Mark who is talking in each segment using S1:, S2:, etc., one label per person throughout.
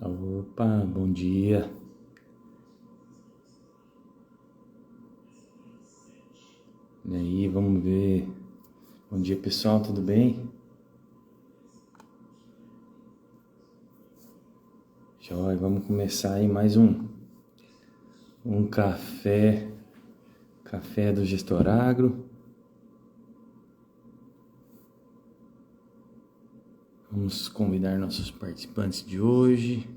S1: Opa, bom dia. E aí, vamos ver. Bom dia, pessoal, tudo bem? Joia, vamos começar aí mais um café do Gestor Agro. Vamos convidar nossos participantes de hoje.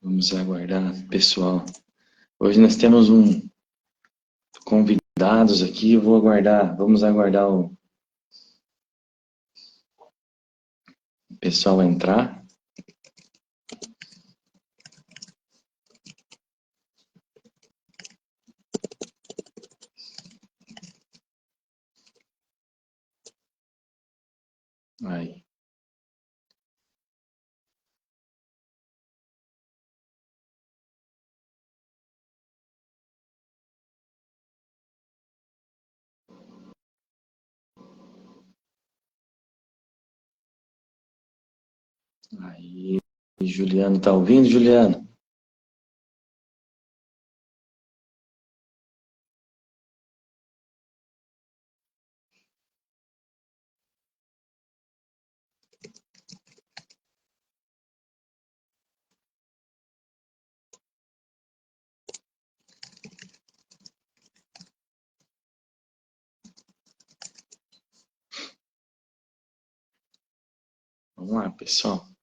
S1: Vamos aguardar, pessoal. Hoje nós temos convidados aqui. Vamos aguardar o pessoal entrar. Aí. Aí, Juliano, tá ouvindo, Juliano? Vamos lá, pessoal.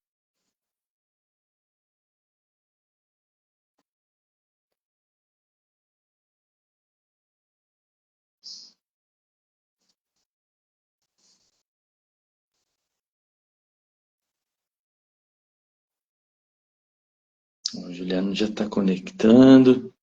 S1: O Juliano já está conectando.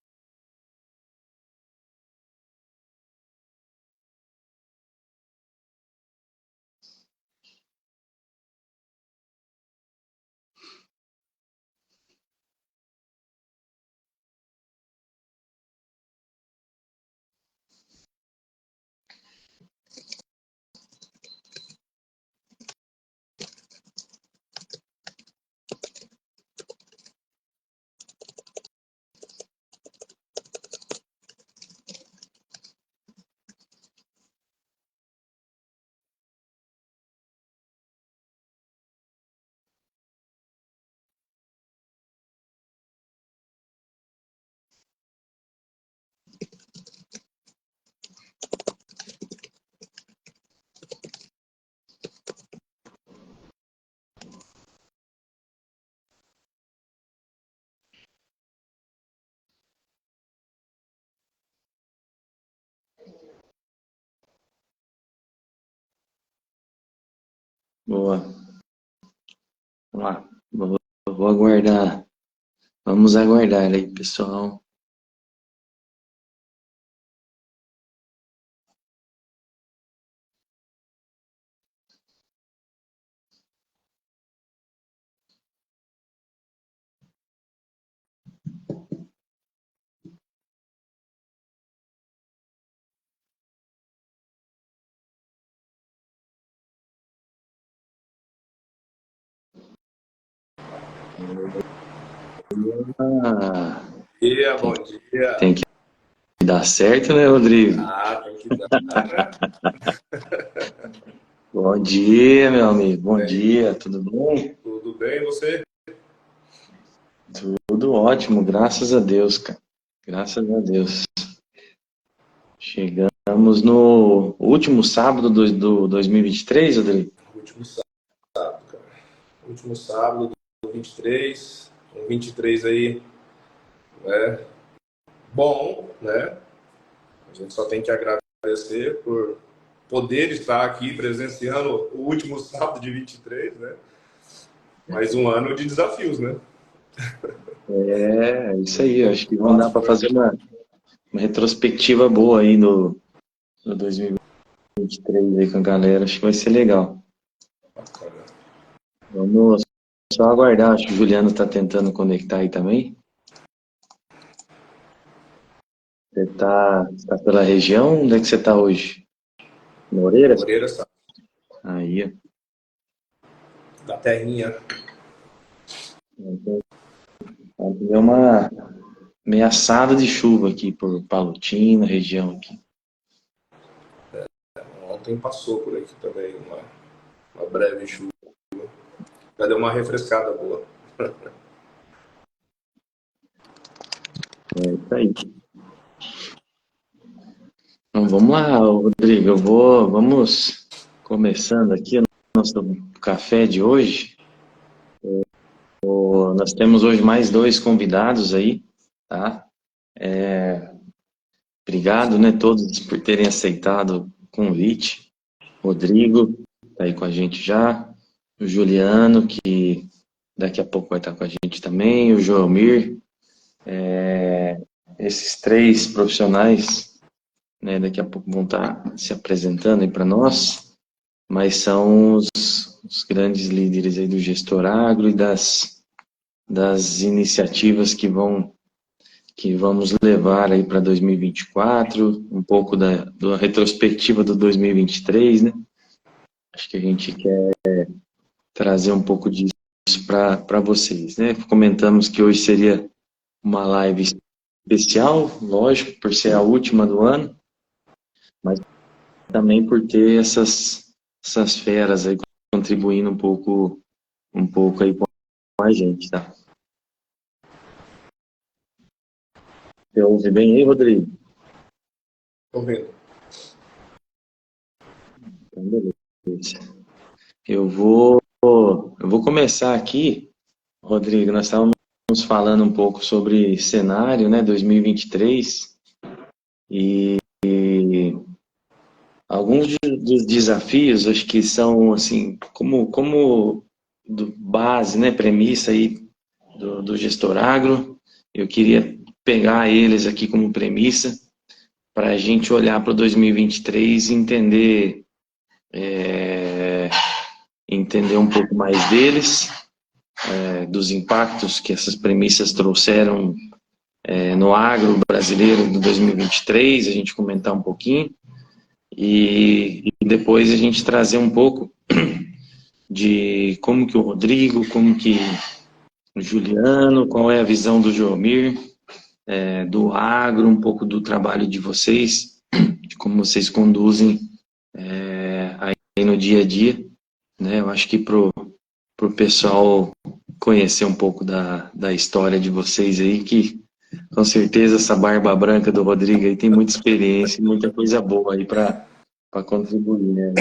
S1: Boa. Vamos lá. Vou aguardar. Vamos aguardar aí, pessoal. Ah,
S2: Bom dia.
S1: tem que dar certo, né, Rodrigo?
S2: Tem que dar, né?
S1: Bom dia, meu amigo. Bom dia. Tudo bom?
S2: Tudo bem, e você?
S1: Tudo ótimo, graças a Deus, cara. Graças a Deus. Chegamos no último sábado do 2023, Rodrigo.
S2: Último sábado, cara. Último sábado do 23. Um 23 aí, né? Bom, né? A gente só tem que agradecer por poder estar aqui presenciando o último sábado de 23, né? Mais um ano de desafios, né?
S1: É, isso aí. Eu acho que vão dar para fazer uma retrospectiva boa aí no 2023 aí com a galera. Acho que vai ser legal. Vamos só aguardar. Acho que o Juliano está tentando conectar aí também. Você tá pela região? Onde é que você está hoje? Moreira?
S2: Moreira, sabe?
S1: Aí, ó.
S2: Da terrinha.
S1: Então, deu uma ameaçada de chuva aqui por Palotina, região aqui.
S2: Ontem passou por aqui também uma breve chuva. Já deu uma refrescada boa.
S1: É isso aí. Então vamos lá, Rodrigo. Vamos começando aqui o nosso café de hoje. Nós temos hoje mais dois convidados aí, tá? Obrigado, né, todos por terem aceitado o convite. Rodrigo está aí com a gente já. O Juliano, que daqui a pouco vai estar com a gente também. O Joelmir. Esses três profissionais, né, daqui a pouco vão estar se apresentando aí para nós, mas são os grandes líderes aí do Gestor Agro e das iniciativas que vamos levar aí para 2024, um pouco da retrospectiva do 2023, né? Acho que a gente quer trazer um pouco disso para vocês, né? Comentamos que hoje seria uma live especial, lógico, por ser a última do ano, mas também por ter essas feras aí contribuindo um pouco aí com a gente, tá? Você ouve bem aí, Rodrigo?
S2: Tô vendo.
S1: Então, beleza. Eu vou começar aqui, Rodrigo. Nós estávamos falando um pouco sobre cenário, né, 2023, e alguns dos desafios, acho que são, assim, como base, né, premissa aí do Gestor Agro. Eu queria pegar eles aqui como premissa para a gente olhar para o 2023 e entender um pouco mais deles, dos impactos que essas premissas trouxeram no agro brasileiro de 2023, a gente comentar um pouquinho, e depois a gente trazer um pouco de como que o Rodrigo, como que o Juliano, qual é a visão do Joelmir, do agro, um pouco do trabalho de vocês, de como vocês conduzem aí no dia a dia, né? Eu acho que pro pessoal conhecer um pouco da história de vocês aí, que com certeza essa barba branca do Rodrigo aí tem muita experiência e muita coisa boa aí para contribuir, né?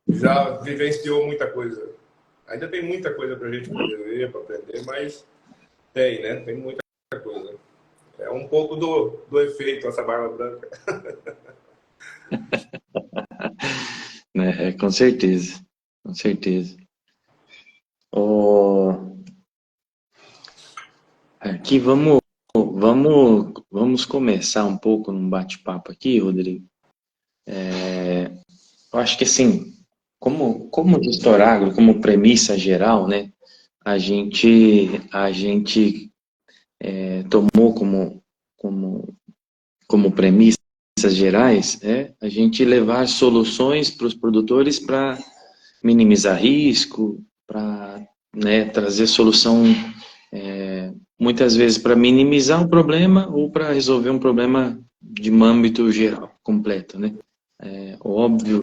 S2: Já vivenciou muita coisa. Ainda tem muita coisa pra gente poder ver, para aprender, mas tem, né? Tem muita coisa. É um pouco do efeito essa barba branca.
S1: Né? Com certeza, com certeza. Oh, aqui vamos começar um pouco num bate-papo aqui, Rodrigo. Eu acho que assim, como gestor agro, como premissa geral, né, a gente tomou como premissas gerais a gente levar soluções para os produtores para minimizar risco, para, né, trazer solução muitas vezes para minimizar um problema ou para resolver um problema de um âmbito geral, completo, né? Óbvio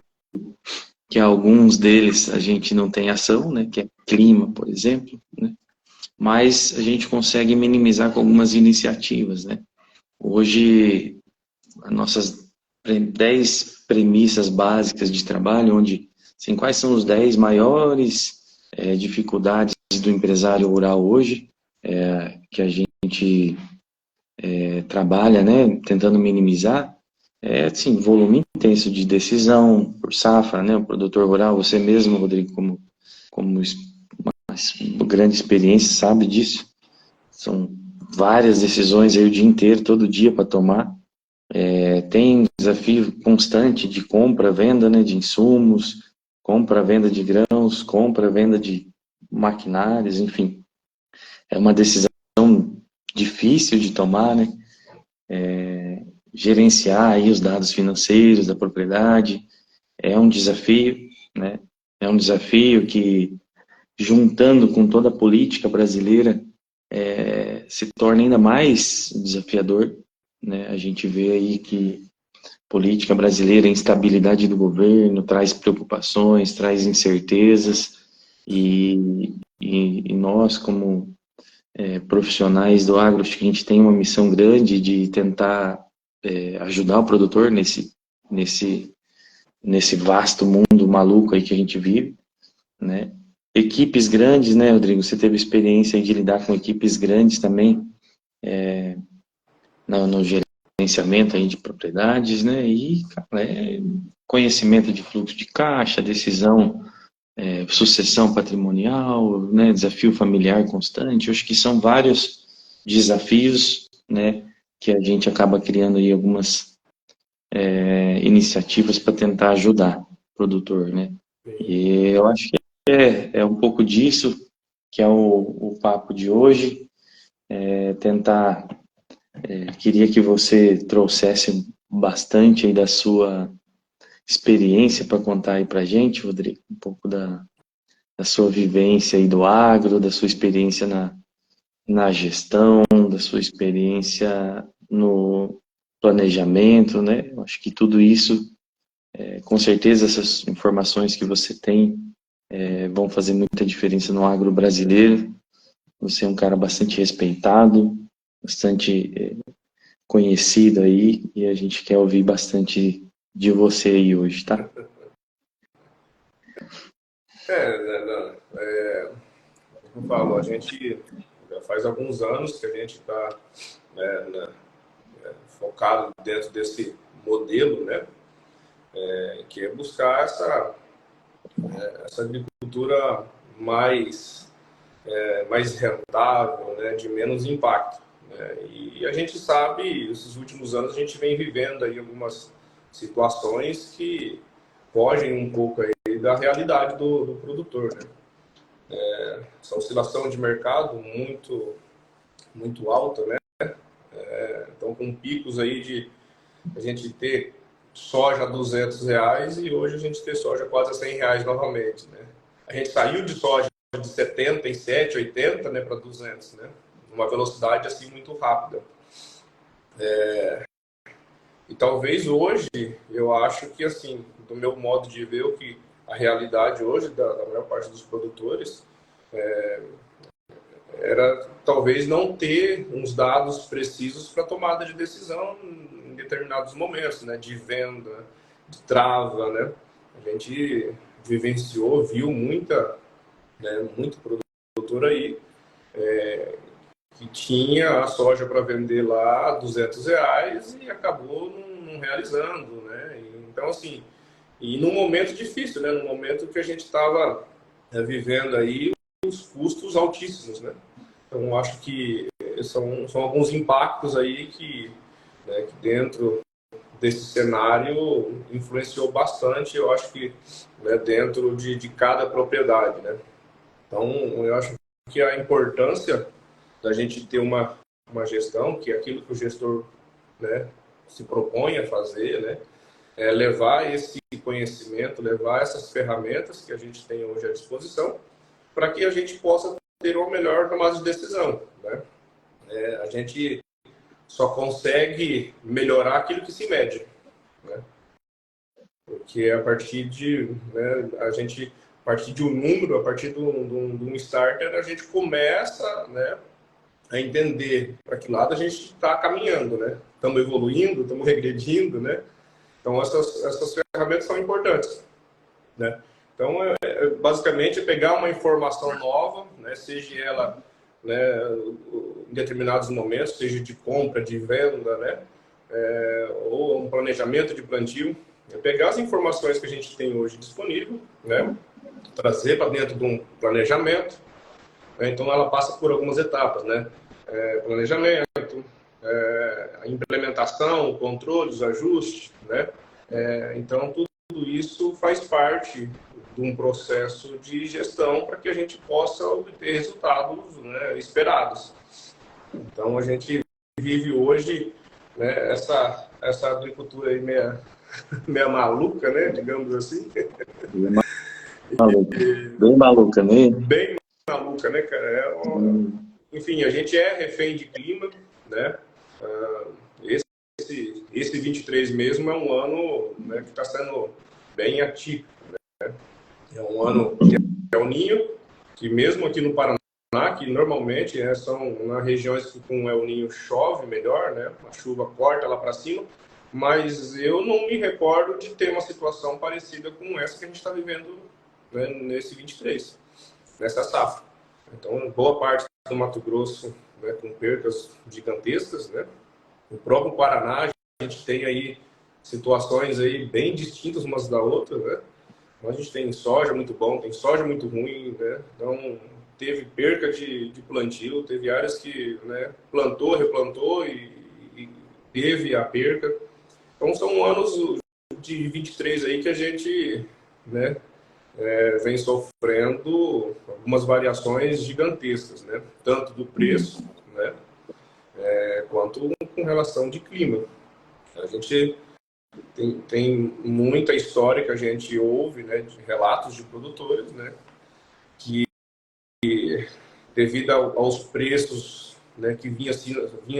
S1: que alguns deles a gente não tem ação, né? Que é clima, por exemplo, né? Mas a gente consegue minimizar com algumas iniciativas, né? Hoje, as nossas 10 premissas básicas de trabalho, onde, assim, quais são os 10 maiores dificuldades do empresário rural hoje, que a gente trabalha, né, tentando minimizar. é assim, volume intenso de decisão por safra, né? O produtor rural, você mesmo, Rodrigo, como uma grande experiência, sabe disso. São várias decisões aí o dia inteiro, todo dia para tomar. Tem desafio constante de compra, venda, né, de insumos, compra, venda de grãos, compra, venda de maquinários, enfim. É uma decisão difícil de tomar, né? Gerenciar aí os dados financeiros da propriedade é um desafio, né? É um desafio que, juntando com toda a política brasileira, se torna ainda mais desafiador, né? A gente vê aí que política brasileira, a instabilidade do governo traz preocupações, traz incertezas, e nós, como profissionais do agro, acho que a gente tem uma missão grande de tentar ajudar o produtor nesse vasto mundo maluco aí que a gente vive, né? Equipes grandes, né, Rodrigo? Você teve experiência de lidar com equipes grandes também, no gerenciamento aí de propriedades, né? E, cara, conhecimento de fluxo de caixa, decisão, sucessão patrimonial, né? Desafio familiar constante. Eu acho que são vários desafios, né? Que a gente acaba criando aí algumas iniciativas para tentar ajudar o produtor, né?
S2: Sim.
S1: E eu acho que é um pouco disso que é o papo de hoje, tentar, queria que você trouxesse bastante aí da sua experiência para contar aí para a gente, Rodrigo, um pouco da sua vivência aí do agro, da sua experiência na gestão, da sua experiência no planejamento, né? Eu acho que tudo isso, com certeza essas informações que você tem vão fazer muita diferença no agro brasileiro. Você é um cara bastante respeitado, bastante conhecido aí, e a gente quer ouvir bastante de você aí hoje, tá?
S2: Como eu falo, a gente já faz alguns anos que a gente está focado dentro desse modelo, né? Que é buscar essa agricultura mais, mais rentável, né? De menos impacto. Né? E a gente sabe, esses últimos anos a gente vem vivendo aí algumas situações que fogem um pouco aí da realidade do produtor, né? Essa oscilação de mercado muito alta, né? Então com picos aí de a gente ter soja a R$ 200 e hoje a gente ter soja quase a R$ 100 novamente, né? A gente saiu de soja de 77, 80, né, para 200, né? Uma velocidade assim muito rápida. E talvez hoje, eu acho que assim, do meu modo de ver, o que a realidade hoje da maior parte dos produtores era talvez não ter uns dados precisos para tomada de decisão em determinados momentos, né, de venda, de trava, né? A gente vivenciou, viu muito produtor aí que tinha a soja para vender lá a R$ 200 e acabou não realizando, né? Então, assim, e num momento difícil, né? Num momento que a gente estava vivendo aí os custos altíssimos, né? Então, acho que são alguns impactos aí que dentro desse cenário influenciou bastante, eu acho que dentro de cada propriedade, né? Então, eu acho que a importância da gente ter uma gestão, que é aquilo que o gestor, né, se propõe a fazer, né, é levar esse conhecimento, levar essas ferramentas que a gente tem hoje à disposição, para que a gente possa ter uma melhor tomada de decisão, né? A gente só consegue melhorar aquilo que se mede, né? Porque a partir a partir de um número, a partir de um starter, a gente começa, né, a entender para que lado a gente está caminhando, né? Estamos evoluindo, estamos regredindo, né? Então essas ferramentas são importantes, né? Então basicamente é pegar uma informação nova, né? Seja ela, né, em determinados momentos, seja de compra, de venda, né? ou um planejamento de plantio, é pegar as informações que a gente tem hoje disponível, né, trazer para dentro de um planejamento, né, então ela passa por algumas etapas, né, planejamento, a implementação, o controle, os ajustes, né, então tudo isso faz parte de um processo de gestão para que a gente possa obter resultados, né, esperados. Então a gente vive hoje, né, essa agricultura aí meia maluca, né, digamos assim.
S1: Maluca. Bem maluca, né?
S2: Bem maluca, né, cara? Enfim, a gente é refém de clima, né? Esse 23 mesmo é um ano, né, que está sendo bem atípico, né? É um ano de El Niño, que mesmo aqui no Paraná, que normalmente são nas regiões que com El Niño chove melhor, né? A chuva corta lá para cima, mas eu não me recordo de ter uma situação parecida com essa que a gente está vivendo, né, nesse 23, nessa safra. Então, boa parte do Mato Grosso, né, com percas gigantescas, né? No próprio Paraná, a gente tem aí situações aí bem distintas umas da outra, né? A gente tem soja muito bom, tem soja muito ruim, né? Então, teve perca de plantio, teve áreas que, né, plantou, replantou e teve a perca. Então, são anos de 23 aí que a gente, né, vem sofrendo algumas variações gigantescas, né? Tanto do preço, né, quanto com relação de clima. A gente tem muita história que a gente ouve, né, de relatos de produtores, né, que devido aos preços, né, que vinha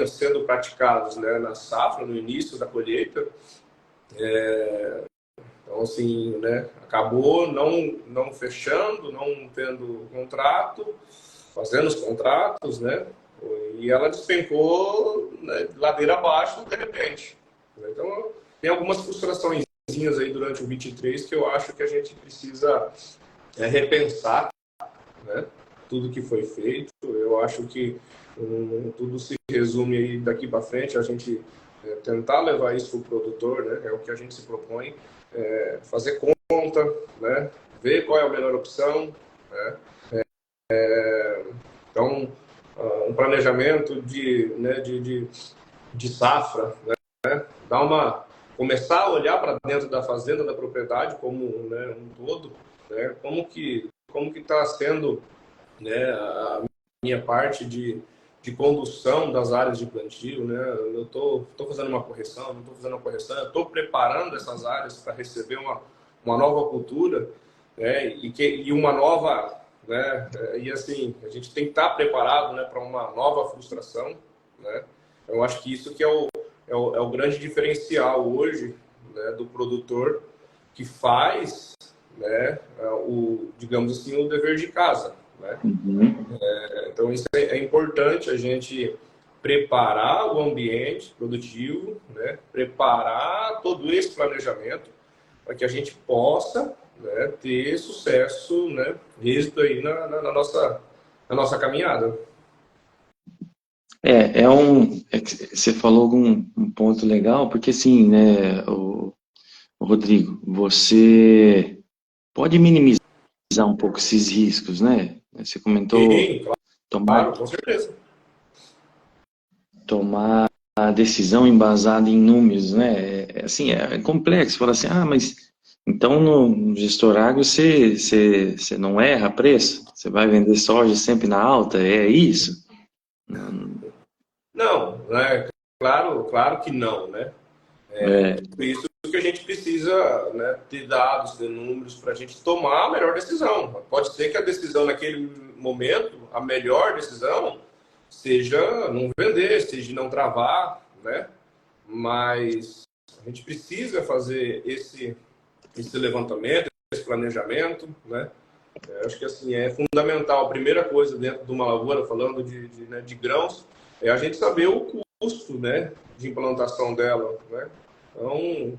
S2: sendo praticados, né, na safra, no início da colheita, então assim, né, acabou não fechando, não tendo contrato, fazendo os contratos, né, e ela despencou, né, ladeira abaixo de repente. Então tem algumas frustrações aí durante o 23 que eu acho que a gente precisa repensar, né, tudo que foi feito. Eu acho que tudo se resume aí daqui para frente a gente tentar levar isso para o produtor, né, é o que a gente se propõe, fazer conta, né, ver qual é a melhor opção, né, então um planejamento né, de safra, né, começar a olhar para dentro da fazenda, da propriedade como, né, um todo, né, como que está sendo, né, a minha parte de condução das áreas de plantio, né? Eu estou fazendo uma correção, não estou fazendo uma correção, eu estou preparando essas áreas para receber uma nova cultura, né? E uma nova, né? E assim, a gente tem que estar preparado, né, para uma nova frustração, né? Eu acho que isso que é o grande diferencial hoje, né, do produtor que faz, né, digamos assim, o dever de casa, né? Então isso é importante a gente preparar o ambiente produtivo, né, preparar todo esse planejamento para que a gente possa, né, ter sucesso, né, êxito aí na nossa caminhada.
S1: Você falou um ponto legal, porque assim, né, o Rodrigo, você pode minimizar um pouco esses riscos, né? Você comentou
S2: Sim, claro, com certeza.
S1: Tomar a decisão embasada em números, né? Assim, é complexo. Fala assim, mas então no gestor agro você não erra preço? Você vai vender soja sempre na alta? É isso?
S2: Não, né? Claro que não, né? Por isso que a gente precisa, né, ter dados, ter números para a gente tomar a melhor decisão. Pode ser que a decisão naquele momento, a melhor decisão, seja não vender, seja não travar, né? Mas a gente precisa fazer esse levantamento, esse planejamento, né? Eu acho que assim é fundamental. A primeira coisa dentro de uma lavoura, falando né, de grãos, é a gente saber o custo, né, de implantação dela, né? Então,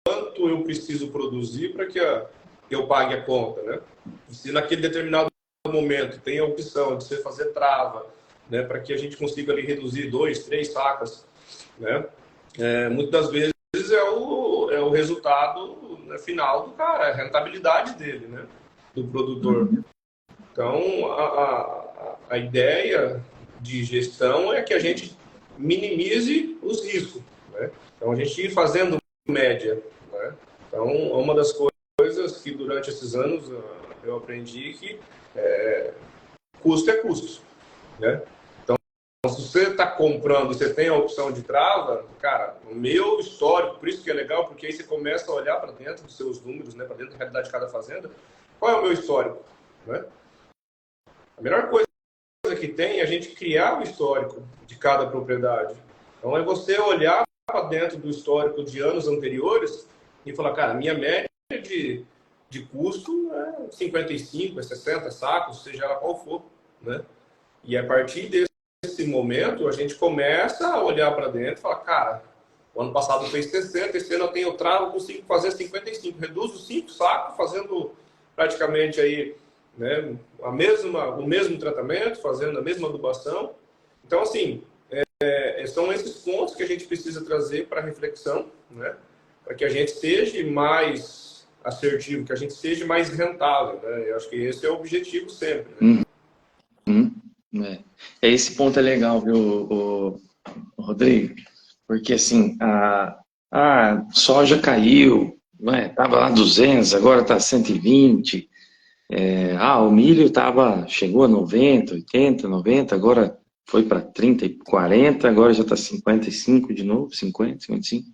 S2: quanto eu preciso produzir para que eu pague a conta, né? Se naquele determinado momento tem a opção de você fazer trava, né, para que a gente consiga ali reduzir 2, 3 sacas, né? muitas das vezes é o resultado, né, final do cara, é a rentabilidade dele, né, do produtor. Então, a ideia de gestão é que a gente minimize os riscos, né? Então, a gente ir fazendo média, né? Então, uma das coisas que durante esses anos eu aprendi que custo é custo, né? Então, se você está comprando e você tem a opção de trava, cara, o meu histórico, por isso que é legal, porque aí você começa a olhar para dentro dos seus números, né, para dentro da realidade de cada fazenda, qual é o meu histórico, né? A melhor coisa que tem é a gente criar o histórico de cada propriedade. Então, é você olhar para dentro do histórico de anos anteriores e falar, cara, minha média de custo é 55, é 60 sacos, seja ela qual for, né? E a partir desse momento, a gente começa a olhar para dentro e falar, cara, o ano passado fez 60, esse ano eu tenho travo, consigo fazer 55, reduzo os 5 sacos, fazendo praticamente aí, né, o mesmo tratamento, fazendo a mesma adubação. Então, assim, são esses pontos que a gente precisa trazer para reflexão, né, para que a gente seja mais assertivo, que a gente seja mais rentável, né? Eu acho que esse é o objetivo sempre, né?
S1: Esse ponto é legal, viu, Rodrigo? Porque, assim, a soja caiu, né? Tava lá 200, agora está 120. O milho chegou a 90, 80, 90, agora foi para 30 e 40, agora já está 55 de novo, 50, 55.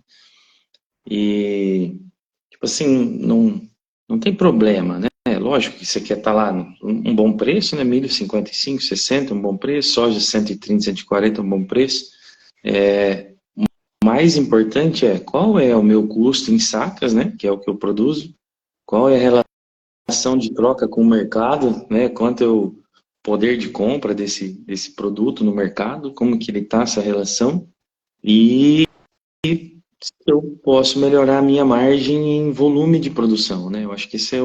S1: E, tipo assim, não tem problema, né? Lógico que você quer estar lá um bom preço, né? Milho 55, 60, um bom preço, soja 130, 140, um bom preço. O mais importante é qual é o meu custo em sacas, né? Que é o que eu produzo, qual é a relação de troca com o mercado, né? Quanto é o poder de compra desse produto no mercado, como que ele está essa relação, e se eu posso melhorar a minha margem em volume de produção, né? Eu acho que esse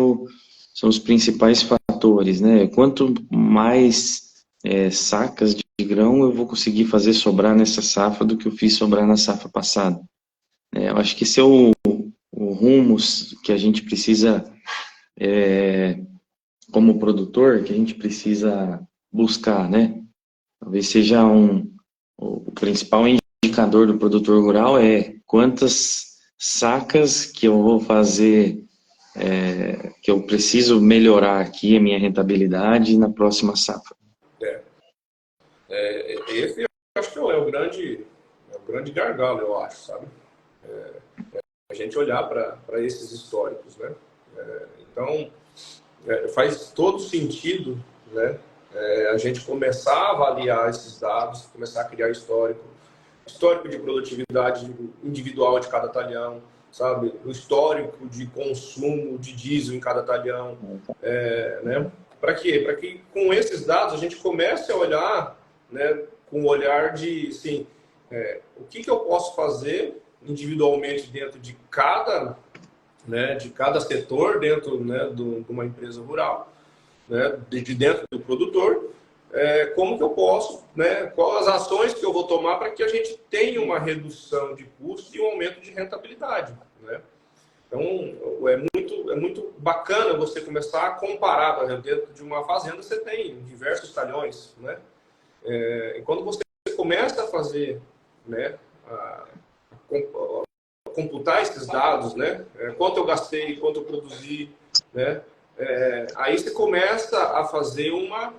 S1: são os principais fatores, né? Quanto mais sacas de grão eu vou conseguir fazer sobrar nessa safra do que eu fiz sobrar na safra passada. Eu acho que esse é o rumo que a gente precisa, como produtor, que a gente precisa buscar, né? Talvez seja o principal indicador do produtor rural quantas sacas que eu vou fazer, que eu preciso melhorar aqui a minha rentabilidade na próxima safra.
S2: Esse eu acho que é o grande gargalo, eu acho, sabe? A gente olhar para esses históricos, né? Então, faz todo sentido, né? A gente começar a avaliar esses dados, começar a criar histórico de produtividade individual de cada talhão, sabe? O histórico de consumo de diesel em cada talhão, né? Para quê? Para que com esses dados a gente comece a olhar, né, com o olhar de, assim, o que eu posso fazer individualmente dentro de cada setor, dentro, né, de uma empresa rural, né, de dentro do produtor, como que eu posso, né, quais as ações que eu vou tomar para que a gente tenha uma redução de custos e um aumento de rentabilidade, né? Então, é muito bacana você começar a comparar, por exemplo, dentro de uma fazenda você tem diversos talhões, né? E quando você começa a fazer, né, computar esses dados, né, quanto eu gastei, quanto eu produzi, né, aí você começa a fazer uma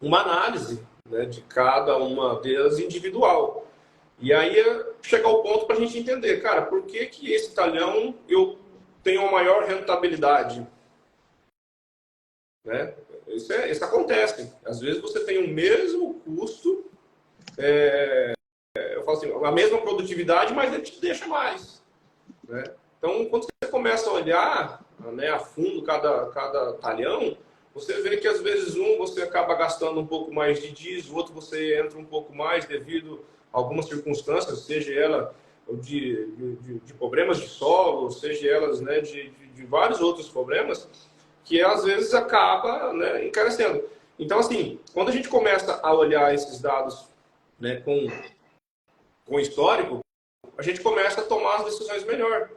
S2: análise, né, de cada uma delas individual. E aí chegar ao ponto para a gente entender, cara, por que esse talhão eu tenho uma maior rentabilidade? Né? Isso acontece. Às vezes você tem o mesmo custo, eu falo assim, a mesma produtividade, mas ele te deixa mais. Né? Então, quando você começa a olhar, né, a fundo cada talhão, você vê que às vezes você acaba gastando um pouco mais de diesel, o outro você entra um pouco mais devido a algumas circunstâncias, seja ela de problemas de solo, seja elas, né, de vários outros problemas, que às vezes acaba, né, encarecendo. Então, assim, quando a gente começa a olhar esses dados, né, com histórico, a gente começa a tomar as decisões melhor.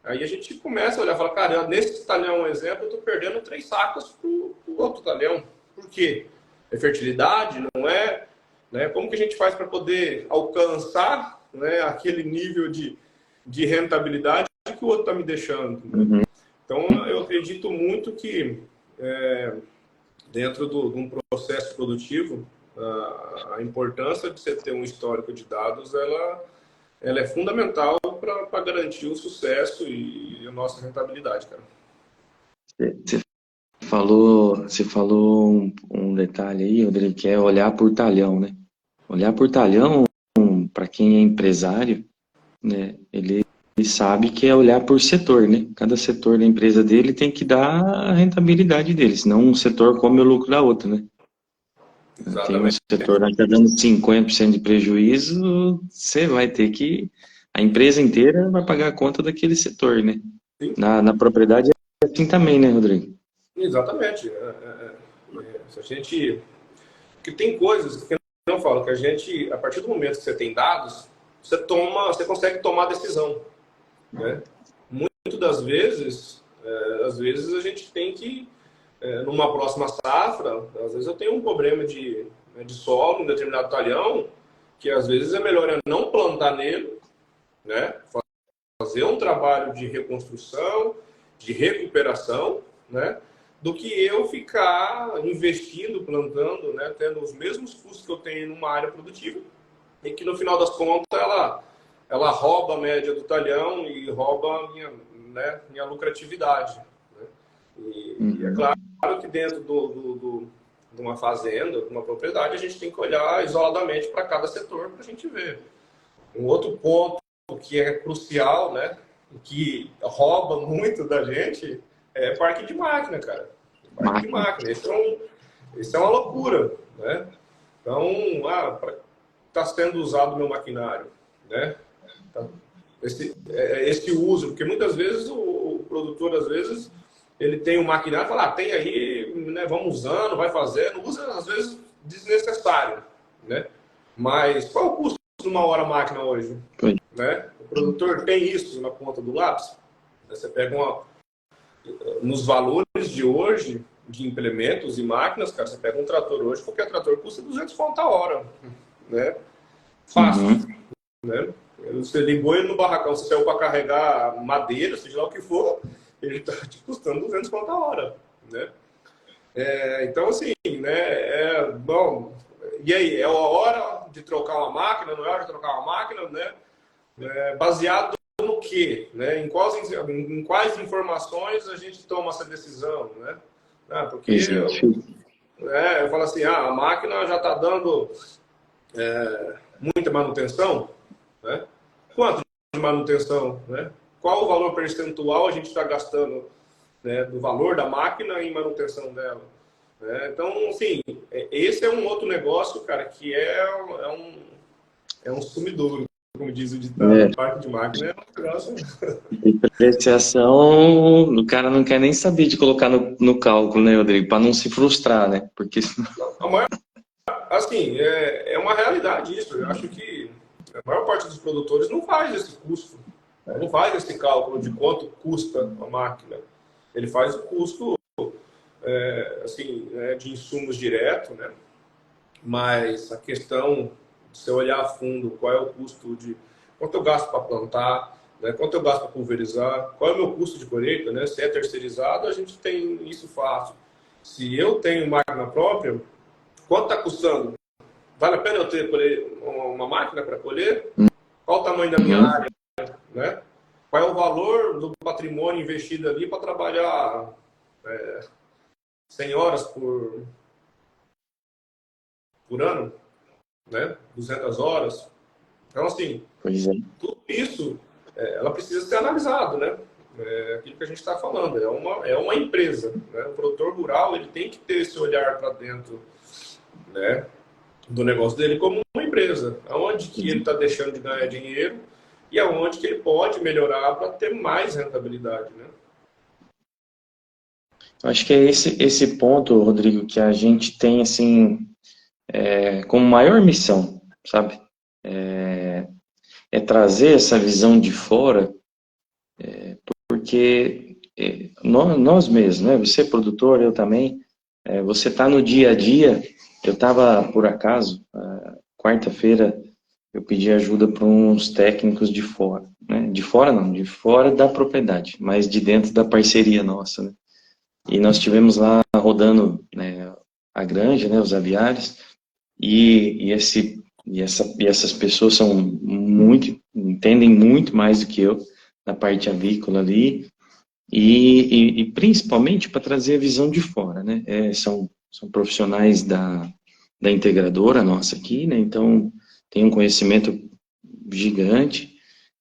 S2: Aí a gente começa a olhar e falar, cara, nesse talhão, um exemplo, eu estou perdendo 3 sacas para o outro talhão. Por quê? É fertilidade, não é? Né? Como que a gente faz para poder alcançar, né, aquele nível de rentabilidade que o outro está me deixando?
S1: Uhum.
S2: Então, eu acredito muito que dentro de um processo produtivo, a importância de você ter um histórico de dados, ela é fundamental para garantir o sucesso e a nossa rentabilidade, cara.
S1: Você falou um detalhe aí, Rodrigo, que é olhar por talhão, né? Olhar por talhão, para quem é empresário, né, ele sabe que é olhar por setor, né? Cada setor da empresa dele tem que dar a rentabilidade dele, senão um setor come o lucro da outra, né? Tem um
S2: Exatamente.
S1: setor lá que está dando 50% de prejuízo, você vai ter que... A empresa inteira vai pagar a conta daquele setor, né?
S2: Sim.
S1: Na propriedade é assim também, né, Rodrigo?
S2: Exatamente. Se a gente... Porque tem coisas que eu não falo, que a gente, a partir do momento que você tem dados, você consegue tomar decisão, né? Muitas das vezes, às vezes a gente tem que, numa próxima safra, às vezes eu tenho um problema de solo em determinado talhão, que às vezes é melhor eu não plantar nele, né? Fazer um trabalho de reconstrução, de recuperação, né? Do que eu ficar investindo, plantando, né? Tendo os mesmos custos que eu tenho numa área produtiva, e que no final das contas ela rouba a média do talhão e rouba a minha lucratividade, né? E é claro que dentro de uma fazenda, de uma propriedade, a gente tem que olhar isoladamente para cada setor para a gente ver. Um outro ponto que é crucial, né, que rouba muito da gente, é parque de máquina, cara. Parque de máquina. Isso é uma loucura, né? Então, está sendo usado o meu maquinário, né? Esse uso, porque muitas vezes o produtor, às vezes, ele tem um maquinário e fala, tem aí, né, vamos usando, vai fazendo, usa, às vezes, desnecessário, né? Mas qual é o custo de uma hora máquina hoje? Né? O produtor tem isso na ponta do lápis. Você pega nos valores de hoje, de implementos e máquinas, cara, você pega um trator hoje, qualquer trator custa 200 conto a hora, né? Fácil, né? Você ligou ele no barracão, você saiu para carregar madeira, seja lá o que for, ele está te custando 200 conto a hora, né? Então, assim, né? Bom, e aí, é a hora de trocar uma máquina, não é hora de trocar uma máquina, né? Baseado no quê? Né? Em quais informações a gente toma essa decisão, né? Porque eu falo assim, a máquina já está dando muita manutenção, né? Quanto de manutenção, né? Qual o valor percentual a gente está gastando, né, do valor da máquina em manutenção dela? Né? Então, assim, esse é um outro negócio, cara, que é um sumidouro, como diz o ditado, parque de máquina é um negócio.
S1: Depreciação, o cara não quer nem saber de colocar no cálculo, né, Rodrigo? Para não se frustrar, né? Porque
S2: assim, é uma realidade isso. Eu acho que a maior parte dos produtores não faz esse custo, não faz esse cálculo de quanto custa a máquina. Ele faz o custo assim, de insumos direto, né? Mas a questão de você olhar a fundo qual é o custo de quanto eu gasto para plantar, né? Quanto eu gasto para pulverizar, qual é o meu custo de colheita, né? Se é terceirizado, a gente tem isso fácil. Se eu tenho máquina própria, quanto está custando? Vale a pena eu ter uma máquina para colher? Qual o tamanho da minha área, né? Qual é o valor do patrimônio investido ali para trabalhar 100 horas por ano, né? 200 horas. Então, assim, tudo isso ela precisa ser analisado, né? Aquilo que a gente está falando, é uma empresa, né? O produtor rural ele tem que ter esse olhar para dentro, né, do negócio dele como uma empresa, aonde que ele está deixando de ganhar dinheiro e aonde que ele pode melhorar para ter mais rentabilidade, né?
S1: Acho que é esse ponto, Rodrigo, que a gente tem, assim, como maior missão, sabe? é trazer essa visão de fora, porque nós mesmos, né? Você é produtor, eu também, você está no dia a dia. Eu estava, por acaso, quarta-feira, eu pedi ajuda para uns técnicos de fora, né? De fora não, de fora da propriedade, mas de dentro da parceria nossa, né? E nós tivemos lá rodando, né, a granja, né, os aviários, e essas pessoas são entendem muito mais do que eu na parte avícola ali, e principalmente para trazer a visão de fora, né? São profissionais da integradora nossa aqui, né? Então tem um conhecimento gigante,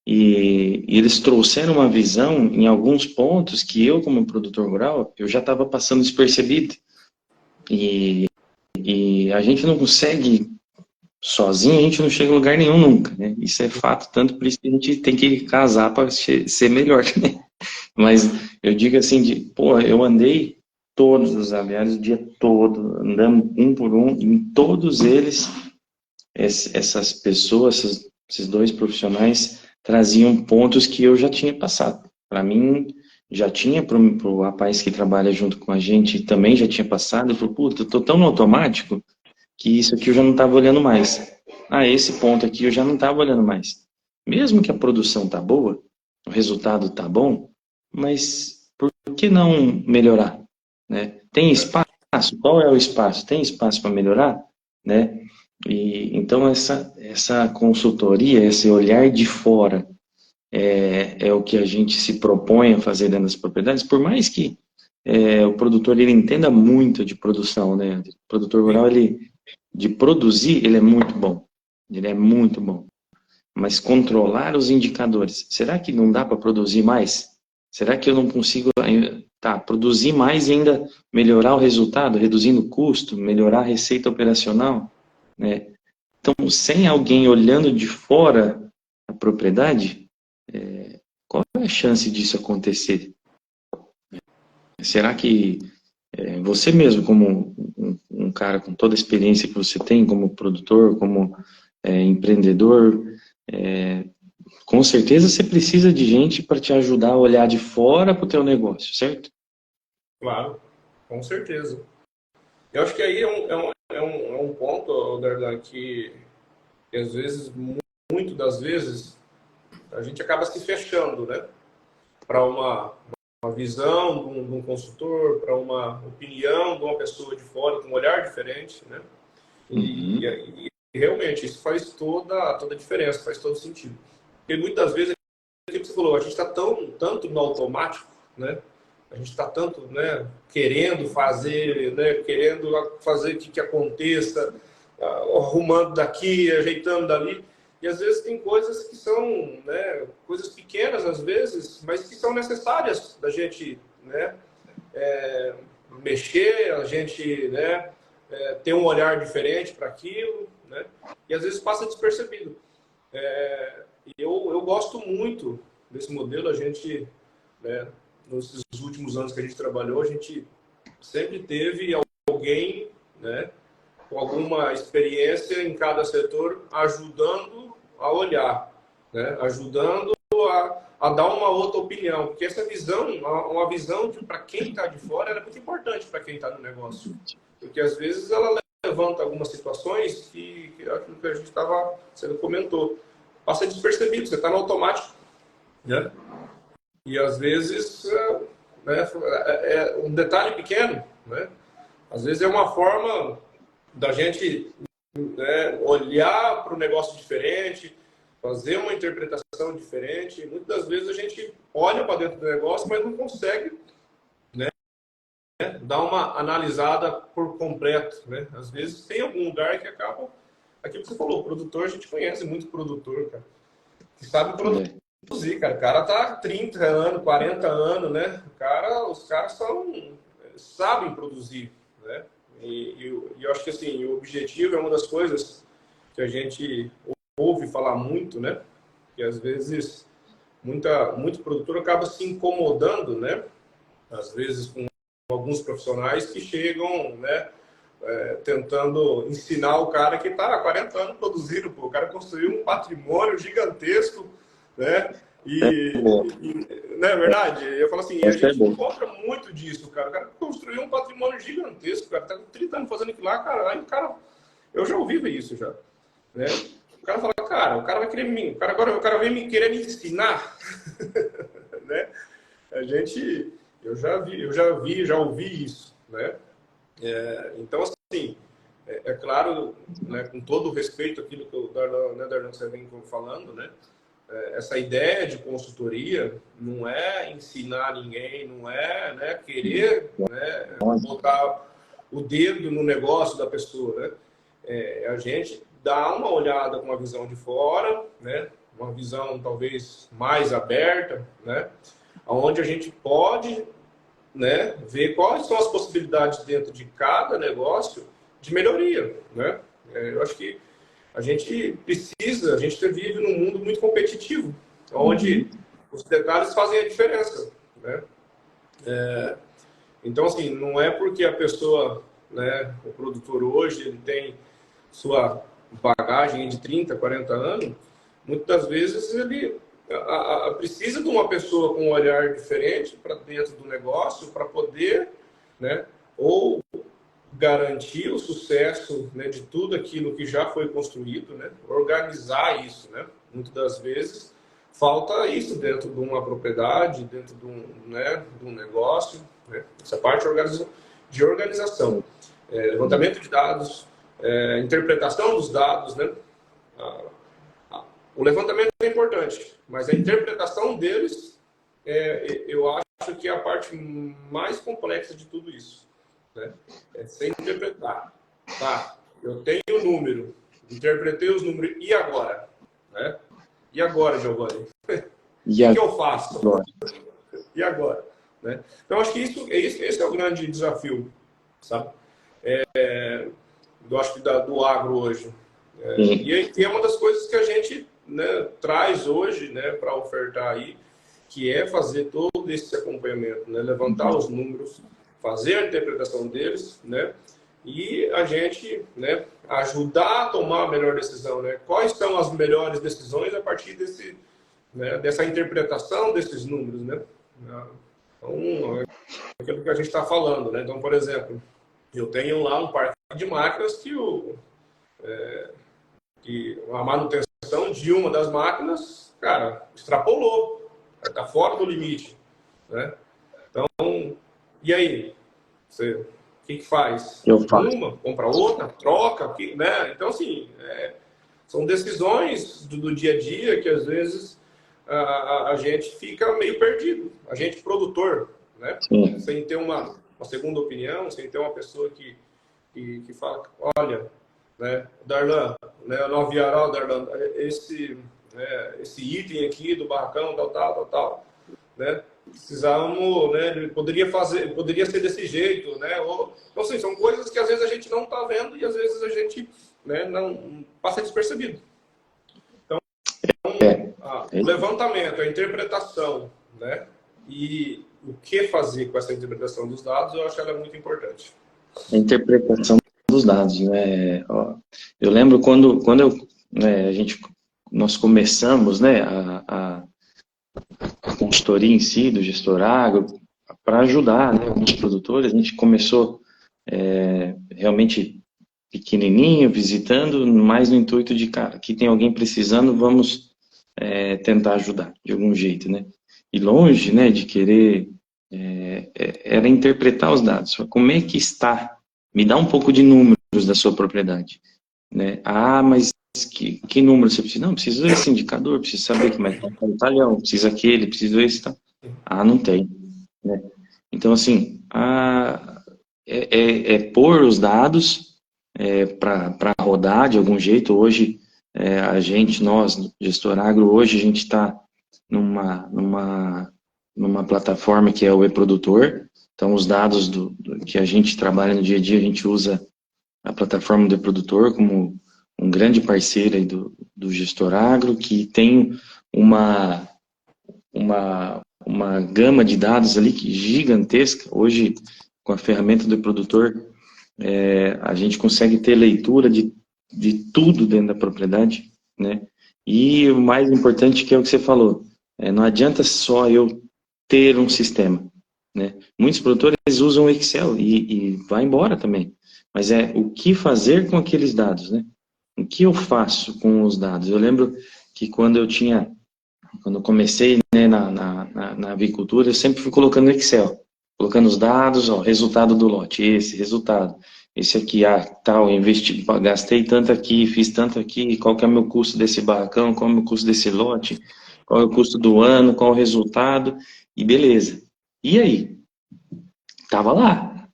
S1: e eles trouxeram uma visão em alguns pontos que eu, como produtor rural, eu já estava passando despercebido. E a gente não consegue, sozinho, a gente não chega a lugar nenhum nunca, né? Isso é fato, tanto por isso que a gente tem que casar para ser melhor, né? Mas eu digo assim, pô, eu andei todos os aviários o dia todo, andando um por um, em todos eles, essas pessoas, esses dois profissionais traziam pontos que eu já tinha passado. Para mim, já tinha, para o rapaz que trabalha junto com a gente, também já tinha passado. Eu falei, puta, eu tô tão no automático que isso aqui eu já não estava olhando mais. Ah, esse ponto aqui eu já não estava olhando mais. Mesmo que a produção tá boa, o resultado tá bom, mas por que não melhorar, né? Tem espaço? Qual é o espaço? Tem espaço para melhorar, né? E então essa consultoria, esse olhar de fora é o que a gente se propõe a fazer dentro das propriedades, por mais que o produtor ele entenda muito de produção, né? O produtor rural, de produzir, ele é muito bom. Ele é muito bom. Mas controlar os indicadores, será que não dá para produzir mais? Será que eu não consigo produzir mais e ainda melhorar o resultado, reduzindo o custo, melhorar a receita operacional, né? Então, sem alguém olhando de fora a propriedade, qual é a chance disso acontecer? Será que você mesmo, como um cara com toda a experiência que você tem como produtor, como empreendedor, com certeza você precisa de gente para te ajudar a olhar de fora para o teu negócio, certo?
S2: Claro, com certeza. Eu acho que aí é um ponto, Darlan, que às vezes, muito das vezes, a gente acaba se fechando, né? Para uma visão de um consultor, para uma opinião de uma pessoa de fora, com um olhar diferente, né? E realmente isso faz toda a diferença, faz todo sentido. Porque muitas vezes, é o que você falou, a gente está tanto no automático, né? A gente está tanto, né, querendo fazer, né, que aconteça, arrumando daqui, ajeitando dali. E às vezes tem coisas que são, né, coisas pequenas às vezes, mas que são necessárias da gente, né, mexer, a gente, né, ter um olhar diferente para aquilo, né, e às vezes passa despercebido. Eu gosto muito desse modelo. A gente, né, nos últimos anos que a gente trabalhou, a gente sempre teve alguém, né, com alguma experiência em cada setor, ajudando a olhar, né, ajudando a dar uma outra opinião, porque essa visão, uma visão para quem está de fora, ela é muito importante para quem está no negócio, porque às vezes ela levanta algumas situações que aquilo que a gente você comentou, passa despercebido, você está no automático, né? E às vezes né, é um detalhe pequeno, né? Às vezes é uma forma da gente, né, olhar para o negócio diferente, fazer uma interpretação diferente. Muitas das vezes a gente olha para dentro do negócio, mas não consegue, né, dar uma analisada por completo, né? Às vezes tem algum lugar que acaba, aquilo que você falou, o produtor, a gente conhece muito produtor, cara, que sabe produzir, cara. O cara tá 30 anos, 40 anos, né? Os caras sabem produzir, né? E eu acho que assim, o objetivo é uma das coisas que a gente ouve falar muito, né? Que às vezes muito produtor acaba se incomodando, né? Às vezes com alguns profissionais que chegam, né? tentando ensinar o cara que está há 40 anos produzindo, pô. O cara construiu um patrimônio gigantesco, né? Não é verdade? Eu falo assim, a gente encontra muito disso, cara. O cara construiu um patrimônio gigantesco, cara. Tá com 30 anos fazendo aquilo lá, cara. Aí o cara... Eu já ouvi isso já, né? O cara fala, cara, o cara vai querer me... o cara vem me querer me ensinar, né? Já ouvi isso, né? Então, assim, é claro, né, com todo o respeito àquilo que o Darlan você vem falando, né? Essa ideia de consultoria não é ensinar ninguém, não é, né, querer, né, botar o dedo no negócio da pessoa, né? A gente dá uma olhada com uma visão de fora, né? Uma visão talvez mais aberta, né? Onde a gente pode, né, ver quais são as possibilidades dentro de cada negócio de melhoria, né? Eu acho que a gente vive num mundo muito competitivo, onde os detalhes fazem a diferença, né? Então, assim, não é porque a pessoa, né, o produtor hoje, ele tem sua bagagem de 30, 40 anos, muitas vezes ele precisa de uma pessoa com um olhar diferente para dentro do negócio, para poder, né, ou garantir o sucesso, né, de tudo aquilo que já foi construído, né, organizar isso, né. Muitas das vezes falta isso dentro de uma propriedade, dentro de um negócio, né, essa parte de organização, levantamento de dados, interpretação dos dados, né. O levantamento é importante, mas a interpretação deles, eu acho que é a parte mais complexa de tudo isso, né? É sem interpretar. Tá, eu tenho o número, interpretei os números, e agora? Né? E agora, Giovanni? O que eu faço? E agora? Né? Então, acho que esse é o grande desafio, sabe? Eu acho que do agro hoje. E é uma das coisas que a gente, né, traz hoje, né, para ofertar aí, que é fazer todo esse acompanhamento, né, levantar os números, fazer a interpretação deles, né, e a gente, né, ajudar a tomar a melhor decisão, né, quais são as melhores decisões a partir dessa interpretação desses números, né. Então, é aquilo que a gente está falando, né. Então, por exemplo, eu tenho lá um parque de máquinas que a manutenção de uma das máquinas, cara, extrapolou, está fora do limite, né? Então, e aí? Você, o que faz? Uma, compra outra, troca, né? Então, assim, são decisões do dia a dia que, às vezes, a gente fica meio perdido. A gente, produtor, né? Sem ter uma segunda opinião, sem ter uma pessoa que fala, olha, né, Darlan, né, no Aviaral, Darlan, esse item aqui do barracão, tal, né, precisamos, né, poderia ser desse jeito, né, então, assim, são coisas que às vezes a gente não está vendo e às vezes a gente, né, não passa despercebido. Então, o levantamento, a interpretação, né, e o que fazer com essa interpretação dos dados, eu acho que ela é muito importante.
S1: A interpretação dos dados, né? Eu lembro quando né, nós começamos, né, a consultoria em si do Gestor Agro para ajudar, né, alguns produtores. A gente começou realmente pequenininho, visitando, mais no intuito de, cara, aqui tem alguém precisando, vamos tentar ajudar de algum jeito, né? E longe, né, de querer era interpretar os dados. Como é que está? Me dá um pouco de números da sua propriedade, né? Ah, mas que número você precisa? Não, preciso desse indicador, preciso saber como é que está o talhão, precisa aquele, preciso esse, tá? Ah, não tem, né? Então, assim, pôr os dados para rodar de algum jeito. Hoje, nós, Gestor Agro, hoje a gente está numa plataforma que é o eProdutor. Então, os dados que a gente trabalha no dia a dia, a gente usa a plataforma do eProdutor como um grande parceiro aí do Gestor Agro, que tem uma gama de dados ali gigantesca. Hoje, com a ferramenta do eProdutor, a gente consegue ter leitura de tudo dentro da propriedade, né? E o mais importante que é o que você falou, não adianta só eu ter um sistema, né? Muitos produtores usam o Excel e vai embora também, mas é o que fazer com aqueles dados, né? O que eu faço com os dados? Eu lembro que quando eu comecei, né, na avicultura, eu sempre fui colocando no Excel, colocando os dados, ó, resultado do lote, esse resultado, esse aqui, tal, investi, gastei tanto aqui, fiz tanto aqui, qual que é o meu custo desse barracão, qual é o meu custo desse lote, qual é o custo do ano, qual é o resultado, e beleza. E aí? Tava lá.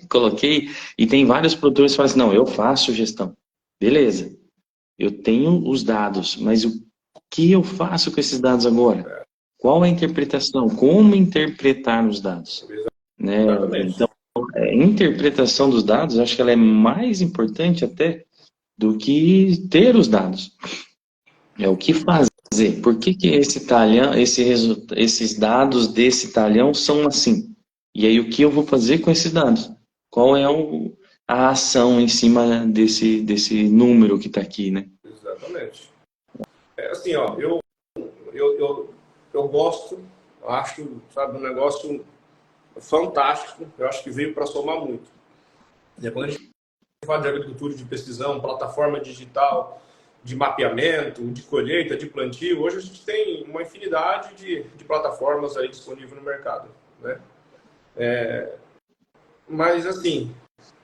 S1: Coloquei, e tem vários produtores que falam assim, não, eu faço gestão. Beleza, eu tenho os dados, mas o que eu faço com esses dados agora? Qual a interpretação? Como interpretar os dados? Né? Então,
S2: Exatamente.
S1: a interpretação dos dados, acho que ela é mais importante até do que ter os dados. É o que fazer. Por que esse talhão, esses dados desse talhão são assim? E aí, o que eu vou fazer com esses dados? Qual é a ação em cima desse número que está aqui, né?
S2: Exatamente. É assim, ó, eu gosto, acho, sabe, um negócio fantástico, eu acho que veio para somar muito. E quando a gente fala de agricultura de precisão, plataforma digital, de mapeamento, de colheita, de plantio, hoje a gente tem uma infinidade de plataformas aí disponíveis no mercado, né? Mas, assim,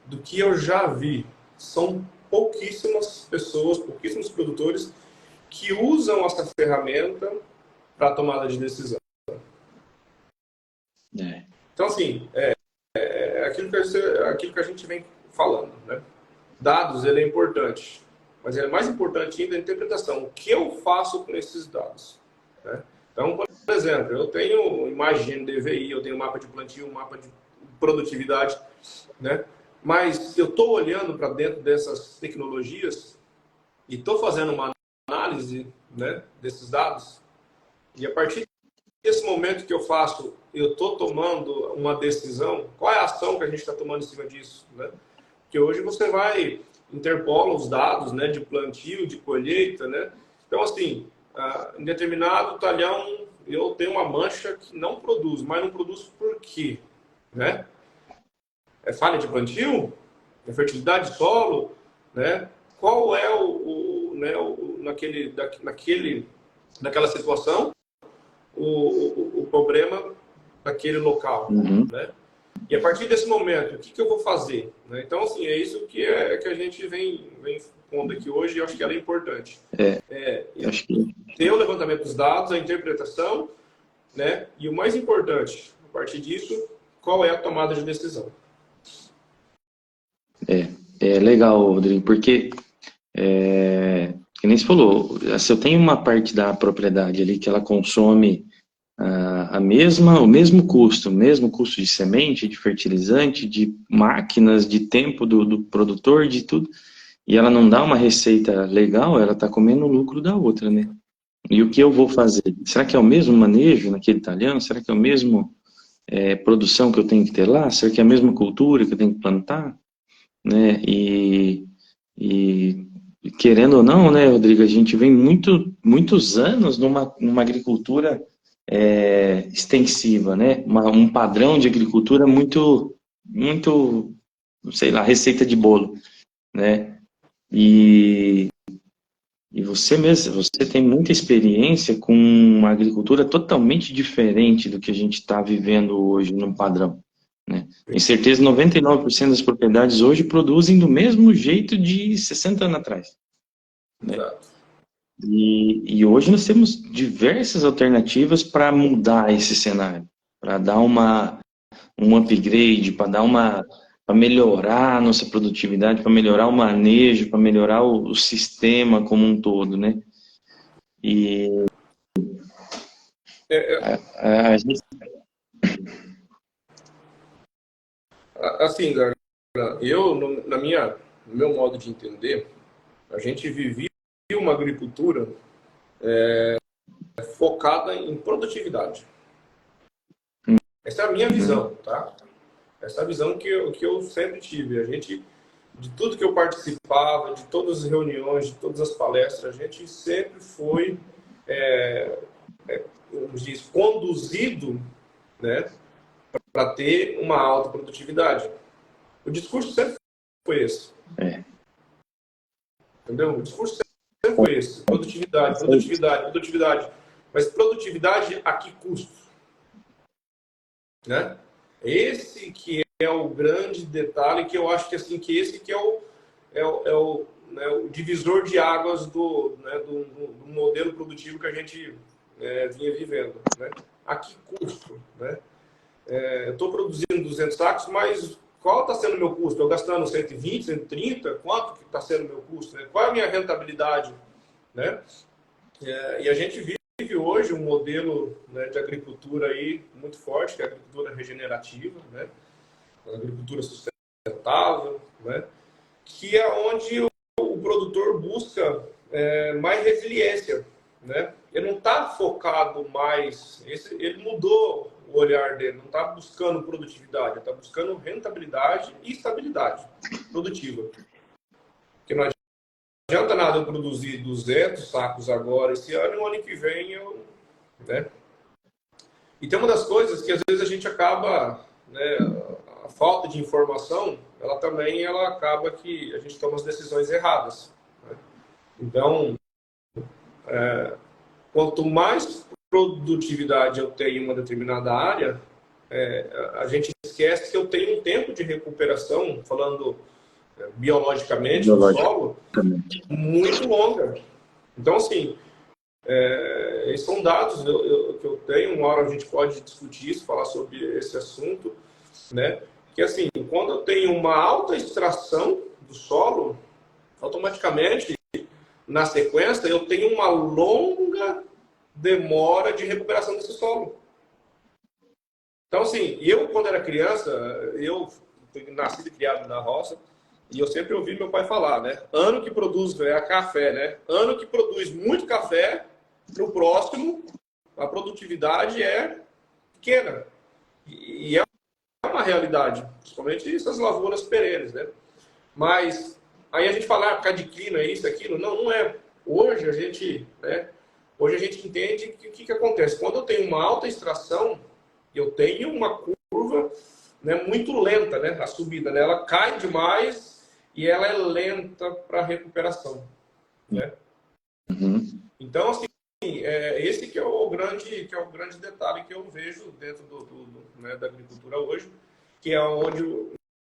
S2: do que eu já vi, são pouquíssimas pessoas, pouquíssimos produtores que usam essa ferramenta para tomada de decisão.
S1: É.
S2: Então, assim, é aquilo que a gente vem falando, né? Dados, ele é importante, mas é mais importante ainda a interpretação. O que eu faço com esses dados? Né? Então, por exemplo, eu tenho imagem de DVI, eu tenho mapa de plantio, mapa de produtividade, né? Mas eu estou olhando para dentro dessas tecnologias e estou fazendo uma análise, né, desses dados, e a partir desse momento que eu faço, eu estou tomando uma decisão, qual é a ação que a gente está tomando em cima disso, né? Porque hoje você vai interpola os dados, né, de plantio, de colheita, né? Então, assim, em determinado talhão eu tenho uma mancha que não produz, mas não produz por quê? Né? É falha de plantio? É fertilidade de solo? Né? Qual é naquela situação, o problema daquele local?
S1: Uhum.
S2: Né? E a partir desse momento, o que eu vou fazer? Né? Então, assim, é isso que a gente vem pondo aqui hoje e eu acho que ela é importante.
S1: Acho que
S2: Ter o levantamento dos dados, a interpretação, né? E o mais importante, a partir disso, qual é a tomada de decisão?
S1: é legal, Rodrigo, porque que nem você falou, se eu tenho uma parte da propriedade ali que ela consome o mesmo custo de semente, de fertilizante, de máquinas, de tempo do produtor, de tudo, e ela não dá uma receita legal, ela está comendo o lucro da outra, né? E o que eu vou fazer? Será que é o mesmo manejo naquele talhão? Será que é o mesmo produção que eu tenho que ter lá? Será que é a mesma cultura que eu tenho que plantar? Né? E querendo ou não, né, Rodrigo, a gente vem muitos anos numa agricultura extensiva, né? Um padrão de agricultura muito, sei lá, receita de bolo, né? E você mesmo, você tem muita experiência com uma agricultura totalmente diferente do que a gente está vivendo hoje no padrão, né? Tenho certeza que 99% das propriedades hoje produzem do mesmo jeito de 60 anos atrás, né?
S2: Exato.
S1: E hoje nós temos diversas alternativas para mudar esse cenário, para dar um upgrade, para melhorar a nossa produtividade, para melhorar o manejo, para melhorar o sistema como um todo, né? E a gente...
S2: Assim, Gargano, eu, no meu modo de entender, a gente vivia uma agricultura focada em produtividade. Essa é a minha visão, tá? Essa visão que eu sempre tive. A gente, de tudo que eu participava, de todas as reuniões, de todas as palestras, a gente sempre foi, como diz, conduzido, né, para ter uma alta produtividade. O discurso sempre foi esse. Entendeu? O discurso sempre foi esse. Produtividade, produtividade, produtividade. Mas produtividade a que custo? Né? Esse que é o grande detalhe, que eu acho que, assim, que esse que é o divisor de águas do modelo produtivo que a gente vinha vivendo. Né? A que custo? Né? Eu estou produzindo 200 sacos, mas qual está sendo o meu custo? Eu gastando 120, 130? Quanto que está sendo o meu custo? Né? Qual é a minha rentabilidade? Né? E a gente vive hoje um modelo, né, de agricultura aí muito forte, que é a agricultura regenerativa, né? A agricultura sustentável, né? Que é onde o produtor busca mais resiliência. Né? Ele não está focado mais, ele mudou o olhar dele, não está buscando produtividade, ele está buscando rentabilidade e estabilidade produtiva. Porque não adianta nada eu produzir 200 sacos agora, esse ano, e o ano que vem eu... Né? E tem uma das coisas que às vezes a gente acaba, né, a falta de informação, ela acaba que a gente toma as decisões erradas. Né? Então, quanto mais produtividade eu tenho em uma determinada área, a gente esquece que eu tenho um tempo de recuperação, falando biologicamente do solo, muito longa. Então, assim, esses são dados que eu tenho, uma hora a gente pode discutir isso, falar sobre esse assunto, né? Que, assim, quando eu tenho uma alta extração do solo, automaticamente, na sequência, eu tenho uma longa demora de recuperação desse solo. Então, assim, eu, quando era criança, eu fui nascido e criado na roça, e eu sempre ouvi meu pai falar, né? Ano que produz café, né? Ano que produz muito café, no próximo, a produtividade é pequena. E é uma realidade, principalmente essas lavouras perenes, né? Mas aí a gente fala, por causa de clima, isso, aquilo. Não, não é. Hoje a gente, né? Hoje a gente entende que o que acontece. Quando eu tenho uma alta extração, eu tenho uma curva, né, muito lenta, né? A subida, né? Ela cai demais e ela é lenta para a recuperação. Né?
S1: Uhum.
S2: Então, assim, esse que é o grande detalhe que eu vejo dentro né, da agricultura hoje, que é onde,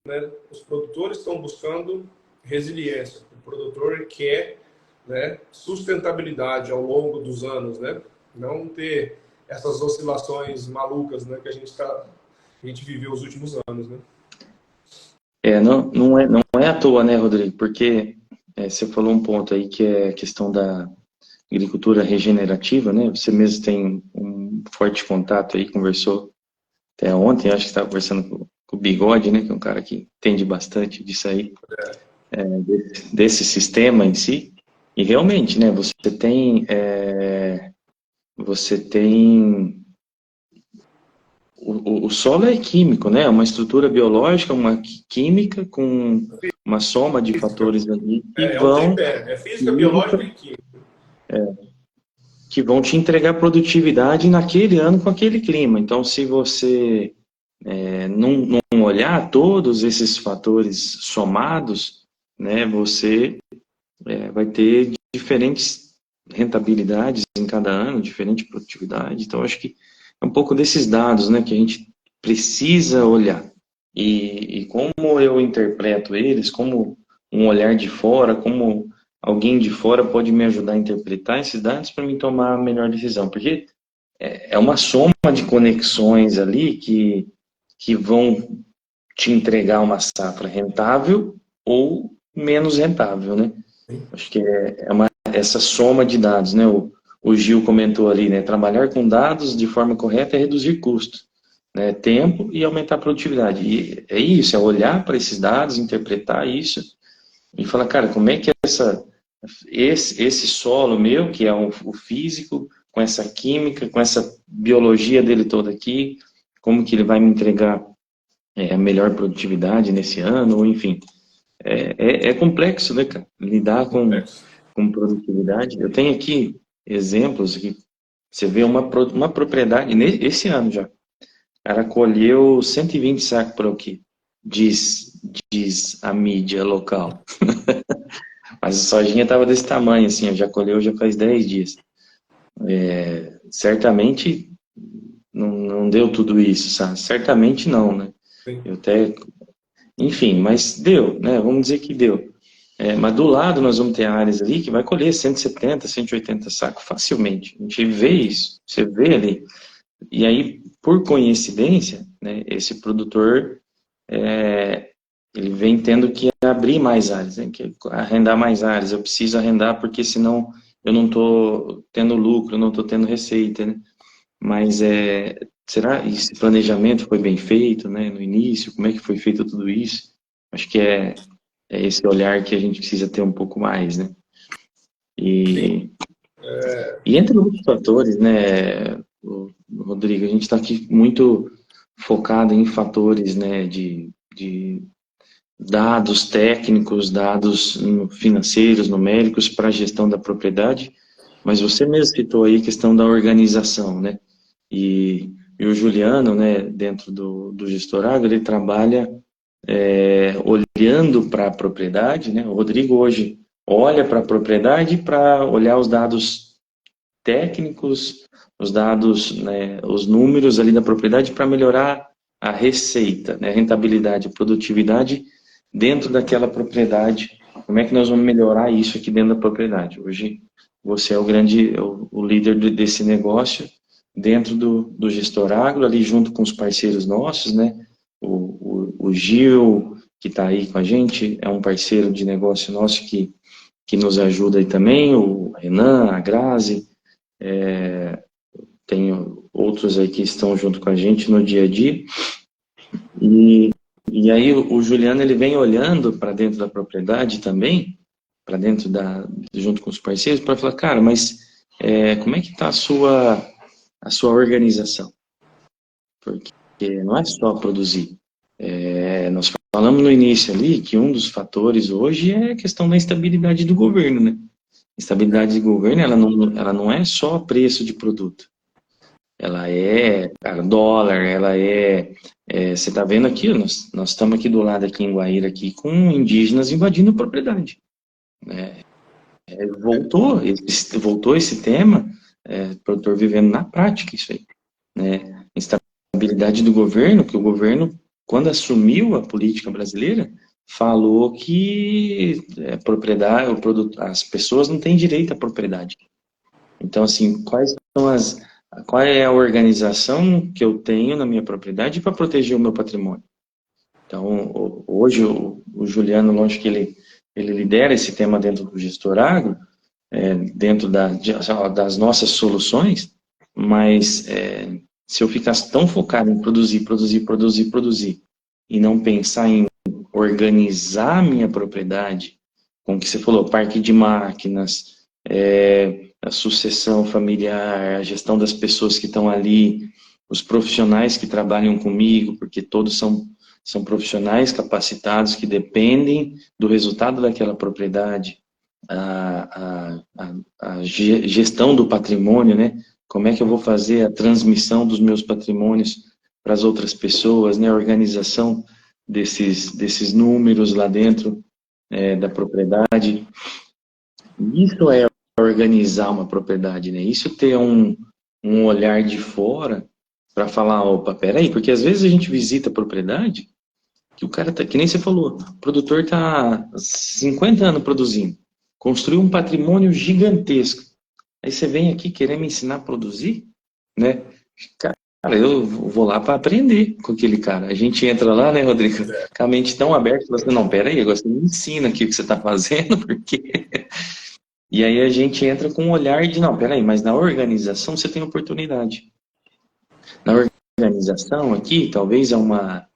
S2: né, os produtores estão buscando resiliência. O produtor quer, né, sustentabilidade ao longo dos anos, né? Não ter essas oscilações malucas, né, que a gente viveu os últimos anos, né?
S1: Não é à toa, né, Rodrigo? Porque você falou um ponto aí que é a questão da agricultura regenerativa, né? Você mesmo tem um forte contato aí, conversou até ontem, acho que estava conversando com o Bigode, né? Que é um cara que entende bastante disso aí, desse sistema em si. E realmente, né? Você tem o solo é químico, né? Uma estrutura biológica, uma química com uma soma de fatores ali que vão...
S2: física, biológica e química.
S1: Que vão te entregar produtividade naquele ano com aquele clima. Então, se você não olhar todos esses fatores somados, né, você vai ter diferentes rentabilidades em cada ano, diferente produtividade. Então, acho que é um pouco desses dados, né, que a gente precisa olhar. E como eu interpreto eles, como um olhar de fora, como alguém de fora pode me ajudar a interpretar esses dados para me tomar a melhor decisão. Porque é uma soma de conexões ali que vão te entregar uma safra rentável ou menos rentável, né? Acho que essa soma de dados, né? O Gil comentou ali, né? Trabalhar com dados de forma correta é reduzir custos, né? Tempo e aumentar a produtividade. E é isso, é olhar para esses dados, interpretar isso e falar, cara, como é que esse solo meu, que é o físico, com essa química, com essa biologia dele toda aqui, como que ele vai me entregar a melhor produtividade nesse ano, ou enfim. É complexo, né, cara? Lidar com produtividade. Eu tenho aqui exemplos que você vê uma propriedade, esse ano já, o cara colheu 120 sacos por aqui, diz a mídia local. Mas a sojinha estava desse tamanho, assim, já colheu já faz 10 dias. Certamente não deu tudo isso, sabe? Certamente não, né?
S2: Sim.
S1: Eu até, enfim, mas deu, né? Vamos dizer que deu. Mas do lado nós vamos ter áreas ali que vai colher 170, 180 sacos facilmente. A gente vê isso, você vê ali. E aí, por coincidência, né, esse produtor, ele vem tendo que abrir mais áreas, né, que arrendar mais áreas. Eu preciso arrendar porque senão eu não estou tendo lucro, eu não estou tendo receita, né? Mas será que esse planejamento foi bem feito, né, no início? Como é que foi feito tudo isso? Acho que é esse olhar que a gente precisa ter um pouco mais, né?
S2: Sim.
S1: E entre outros fatores, né, Rodrigo, a gente está aqui muito focado em fatores, né, de dados técnicos, dados financeiros, numéricos para a gestão da propriedade, mas você mesmo citou aí a questão da organização, né? E o Juliano, né, dentro do Gestor Agro, ele trabalha olhando para a propriedade, né? O Rodrigo hoje olha para a propriedade para olhar os dados técnicos, os dados, né, os números ali da propriedade para melhorar a receita, né, a rentabilidade, a produtividade dentro daquela propriedade. Como é que nós vamos melhorar isso aqui dentro da propriedade? Hoje você é o líder desse negócio dentro do Gestor Agro, ali junto com os parceiros nossos, né? O Gil, que está aí com a gente, é um parceiro de negócio nosso que nos ajuda aí também, o Renan, a Grazi, tem outros aí que estão junto com a gente no dia a dia. E aí o Juliano, ele vem olhando para dentro da propriedade também, para dentro junto com os parceiros, para falar, cara, mas como é que está a sua organização? Porque não é só produzir. Nós falamos no início ali que um dos fatores hoje é a questão da instabilidade do governo, né? Instabilidade do governo, ela não é só preço de produto. Ela cara, dólar, você está vendo aqui, nós estamos aqui do lado, aqui em Guaíra, aqui, com indígenas invadindo a propriedade. Né? Voltou esse tema, produtor vivendo na prática isso aí. Né? Instabilidade do governo, que o governo, quando assumiu a política brasileira, falou que propriedade, as pessoas não têm direito à propriedade. Então, assim, qual é a organização que eu tenho na minha propriedade para proteger o meu patrimônio? Então, hoje, o Juliano, lógico que ele lidera esse tema dentro do Gestor Agro, dentro das nossas soluções, mas se eu ficasse tão focado em produzir, e não pensar em organizar a minha propriedade, como que você falou, parque de máquinas, a sucessão familiar, a gestão das pessoas que estão ali, os profissionais que trabalham comigo, porque todos são profissionais capacitados que dependem do resultado daquela propriedade, a gestão do patrimônio, né? Como é que eu vou fazer a transmissão dos meus patrimônios para as outras pessoas, né? A organização desses números lá dentro da propriedade. Isso é organizar uma propriedade, né? Isso ter um olhar de fora para falar, opa, peraí, porque às vezes a gente visita a propriedade que o cara tá, que nem você falou, o produtor tá 50 anos produzindo, construiu um patrimônio gigantesco. Aí você vem aqui querer me ensinar a produzir, né? Cara, eu vou lá para aprender com aquele cara. A gente entra lá, né, Rodrigo? Com a mente tão aberta, você não, peraí, agora você me ensina aqui o que você está fazendo, porque... E aí a gente entra com um olhar de, não, peraí, mas na organização você tem oportunidade. Na organização aqui, talvez é uma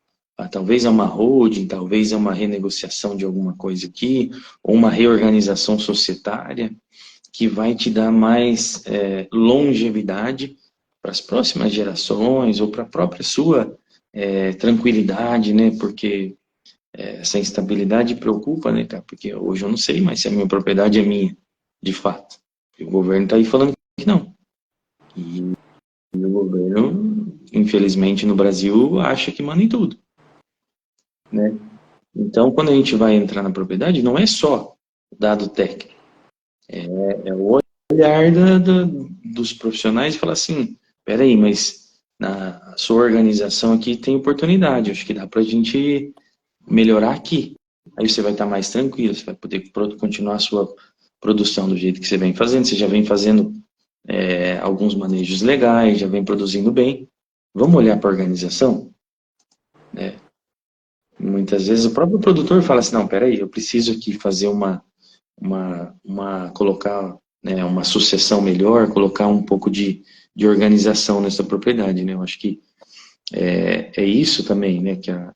S1: holding, talvez é uma renegociação de alguma coisa aqui, ou uma reorganização societária, que vai te dar mais longevidade para as próximas gerações, ou para a própria sua tranquilidade, né? Porque essa instabilidade preocupa, né, cara? Porque hoje eu não sei mais se a minha propriedade é minha, de fato. E o governo está aí falando que não. E o governo, infelizmente, no Brasil, acha que manda em tudo, né? Então, quando a gente vai entrar na propriedade, não é só dado técnico. É o olhar dos profissionais e falar assim, peraí, mas na sua organização aqui tem oportunidade, acho que dá para a gente melhorar aqui. Aí você vai estar mais tranquilo, você vai poder continuar a sua produção do jeito que você vem fazendo, você já vem fazendo alguns manejos legais, já vem produzindo bem. Vamos olhar para a organização? Né? Muitas vezes o próprio produtor fala assim, não, peraí, eu preciso aqui fazer colocar, né, uma sucessão melhor, colocar um pouco de organização nessa propriedade, né? Eu acho que é isso também, né, que a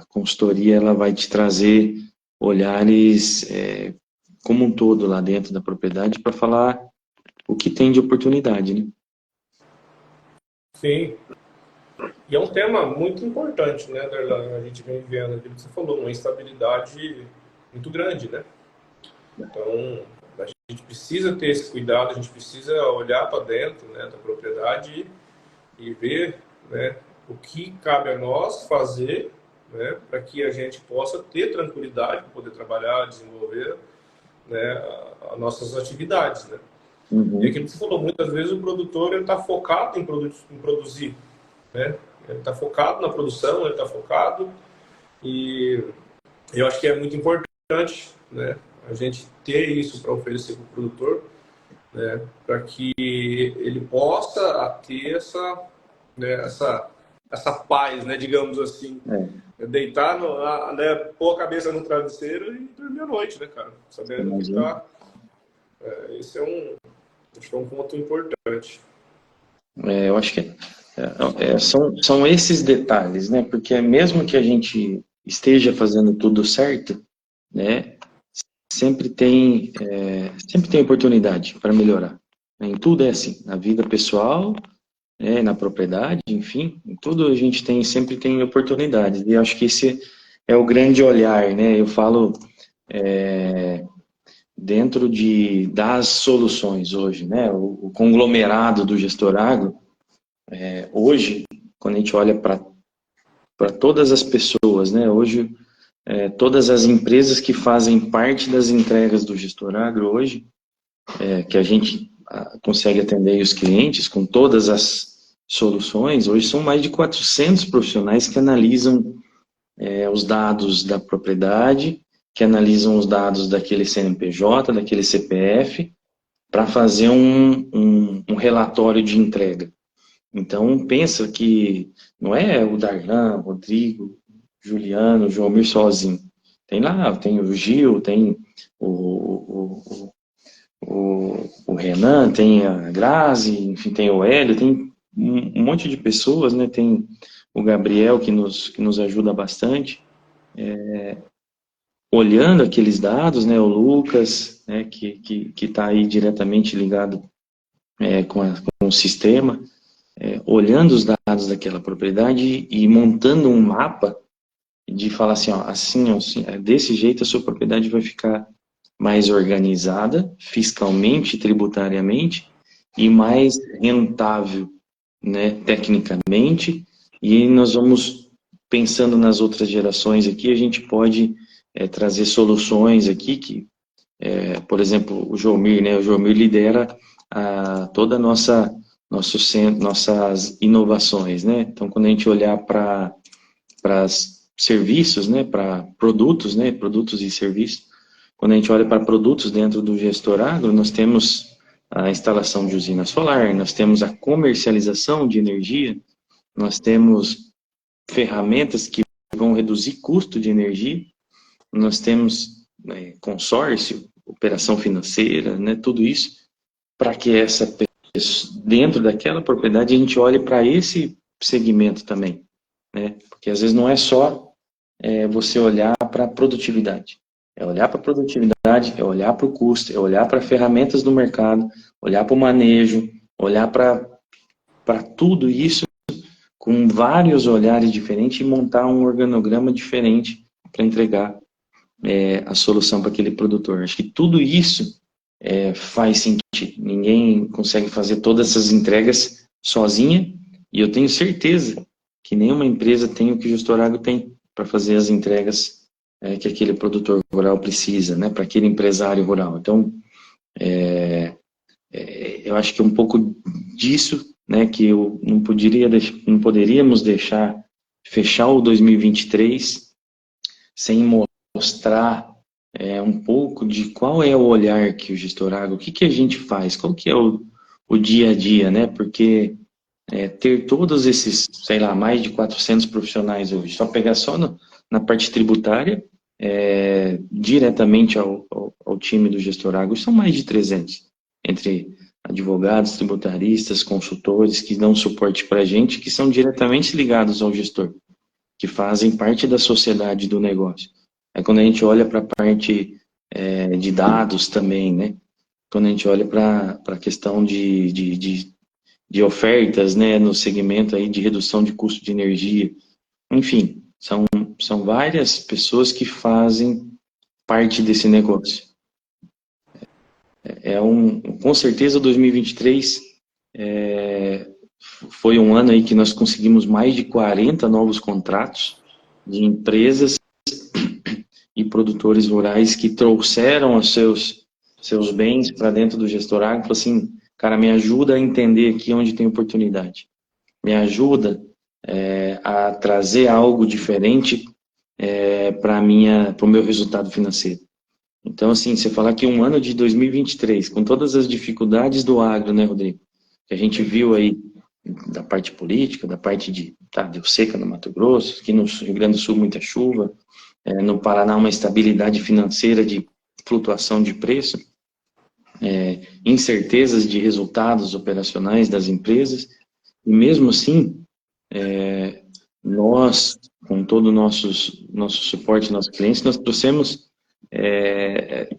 S1: consultoria ela vai te trazer olhares como um todo lá dentro da propriedade para falar o que tem de oportunidade, né?
S2: Sim. E é um tema muito importante, né, Darlan? A gente vem vendo aquilo que você falou, uma instabilidade muito grande, né? Então, a gente precisa ter esse cuidado, a gente precisa olhar para dentro, né, da propriedade e ver, né, o que cabe a nós fazer, né, para que a gente possa ter tranquilidade para poder trabalhar, desenvolver, né, as nossas atividades, né?
S1: Uhum.
S2: E aquilo que você falou, muitas vezes o produtor está focado em produzir, né? Ele está focado na produção, ele está focado e eu acho que é muito importante, né, a gente ter isso para oferecer para o produtor, né, para que ele possa ter né, essa paz, né, digamos assim, deitar, né, pôr a cabeça no travesseiro e dormir à noite, né, cara, sabendo que tá. Esse acho que é um ponto importante.
S1: Eu acho que são esses detalhes, né? Porque mesmo que a gente esteja fazendo tudo certo, né? Sempre tem oportunidade para melhorar. Em tudo é assim, na vida pessoal, na propriedade, enfim, em tudo a gente sempre tem oportunidades. E eu acho que esse é o grande olhar, né? Eu falo dentro das soluções hoje, né? O conglomerado do gestor agro, hoje, quando a gente olha para todas as pessoas, né? Hoje, todas as empresas que fazem parte das entregas do gestor agro hoje, que a gente consegue atender os clientes com todas as soluções, hoje são mais de 400 profissionais que analisam os dados da propriedade, que analisam os dados daquele CNPJ, daquele CPF, para fazer um relatório de entrega. Então, pensa que não é o Darlan, Rodrigo, Juliano, o João Mir sozinho. Tem lá, tem o Gil, tem o Renan, tem a Grazi, enfim, tem o Hélio, tem um monte de pessoas, né? Tem o Gabriel que nos ajuda bastante. Olhando aqueles dados, né? O Lucas, né? Que está aí diretamente ligado com o sistema. Olhando os dados daquela propriedade e montando um mapa de falar assim, ó, assim, desse jeito a sua propriedade vai ficar mais organizada, fiscalmente, tributariamente, e mais rentável, né, tecnicamente, e nós vamos, pensando nas outras gerações aqui, a gente pode trazer soluções aqui que, por exemplo, o Jomir, né, o Jomir lidera toda a nossas inovações, né? Então, quando a gente olhar para serviços, né, para produtos, né, produtos e serviços, quando a gente olha para produtos dentro do gestor agro, nós temos a instalação de usina solar, nós temos a comercialização de energia, nós temos ferramentas que vão reduzir custo de energia, nós temos consórcio, operação financeira, né, tudo isso, para que dentro daquela propriedade a gente olhe para esse segmento também, né? Porque às vezes não é só você olhar para a produtividade, é olhar para a produtividade, é olhar para o custo, é olhar para ferramentas do mercado, olhar para o manejo, olhar para tudo isso com vários olhares diferentes e montar um organograma diferente para entregar a solução para aquele produtor. Acho que tudo isso faz sentido. Ninguém consegue fazer todas essas entregas sozinha, e eu tenho certeza que nenhuma empresa tem o que o Gestor Agro tem para fazer as entregas que aquele produtor rural precisa, né, para aquele empresário rural. Então, eu acho que um pouco disso, né, que eu não poderíamos deixar fechar o 2023 sem mostrar um pouco de qual é o olhar que o Gestor Agro, o que que a gente faz, qual que é o dia a dia, né, porque ter todos esses, sei lá, mais de 400 profissionais hoje, só pegar só na parte tributária, diretamente ao time do Gestor Agro, são mais de 300, entre advogados, tributaristas, consultores, que dão suporte para a gente, que são diretamente ligados ao gestor, que fazem parte da sociedade do negócio. Quando a gente olha para a parte de dados também, né? Quando a gente olha para a questão de ofertas, né, no segmento aí de redução de custo de energia, enfim, são várias pessoas que fazem parte desse negócio. Com certeza 2023 foi um ano aí que nós conseguimos mais de 40 novos contratos de empresas e produtores rurais que trouxeram os seus bens para dentro do Gestor Agro, falou assim, cara, me ajuda a entender aqui onde tem oportunidade, me ajuda a trazer algo diferente para o meu resultado financeiro. Então, assim, você falar que um ano de 2023, com todas as dificuldades do agro, né, Rodrigo, que a gente viu aí da parte política, da parte deu seca no Mato Grosso, aqui no Rio Grande do Sul muita chuva, no Paraná uma estabilidade financeira de flutuação de preço, incertezas de resultados operacionais das empresas, e mesmo assim, nós, com todo o nosso suporte, nossos clientes, nós trouxemos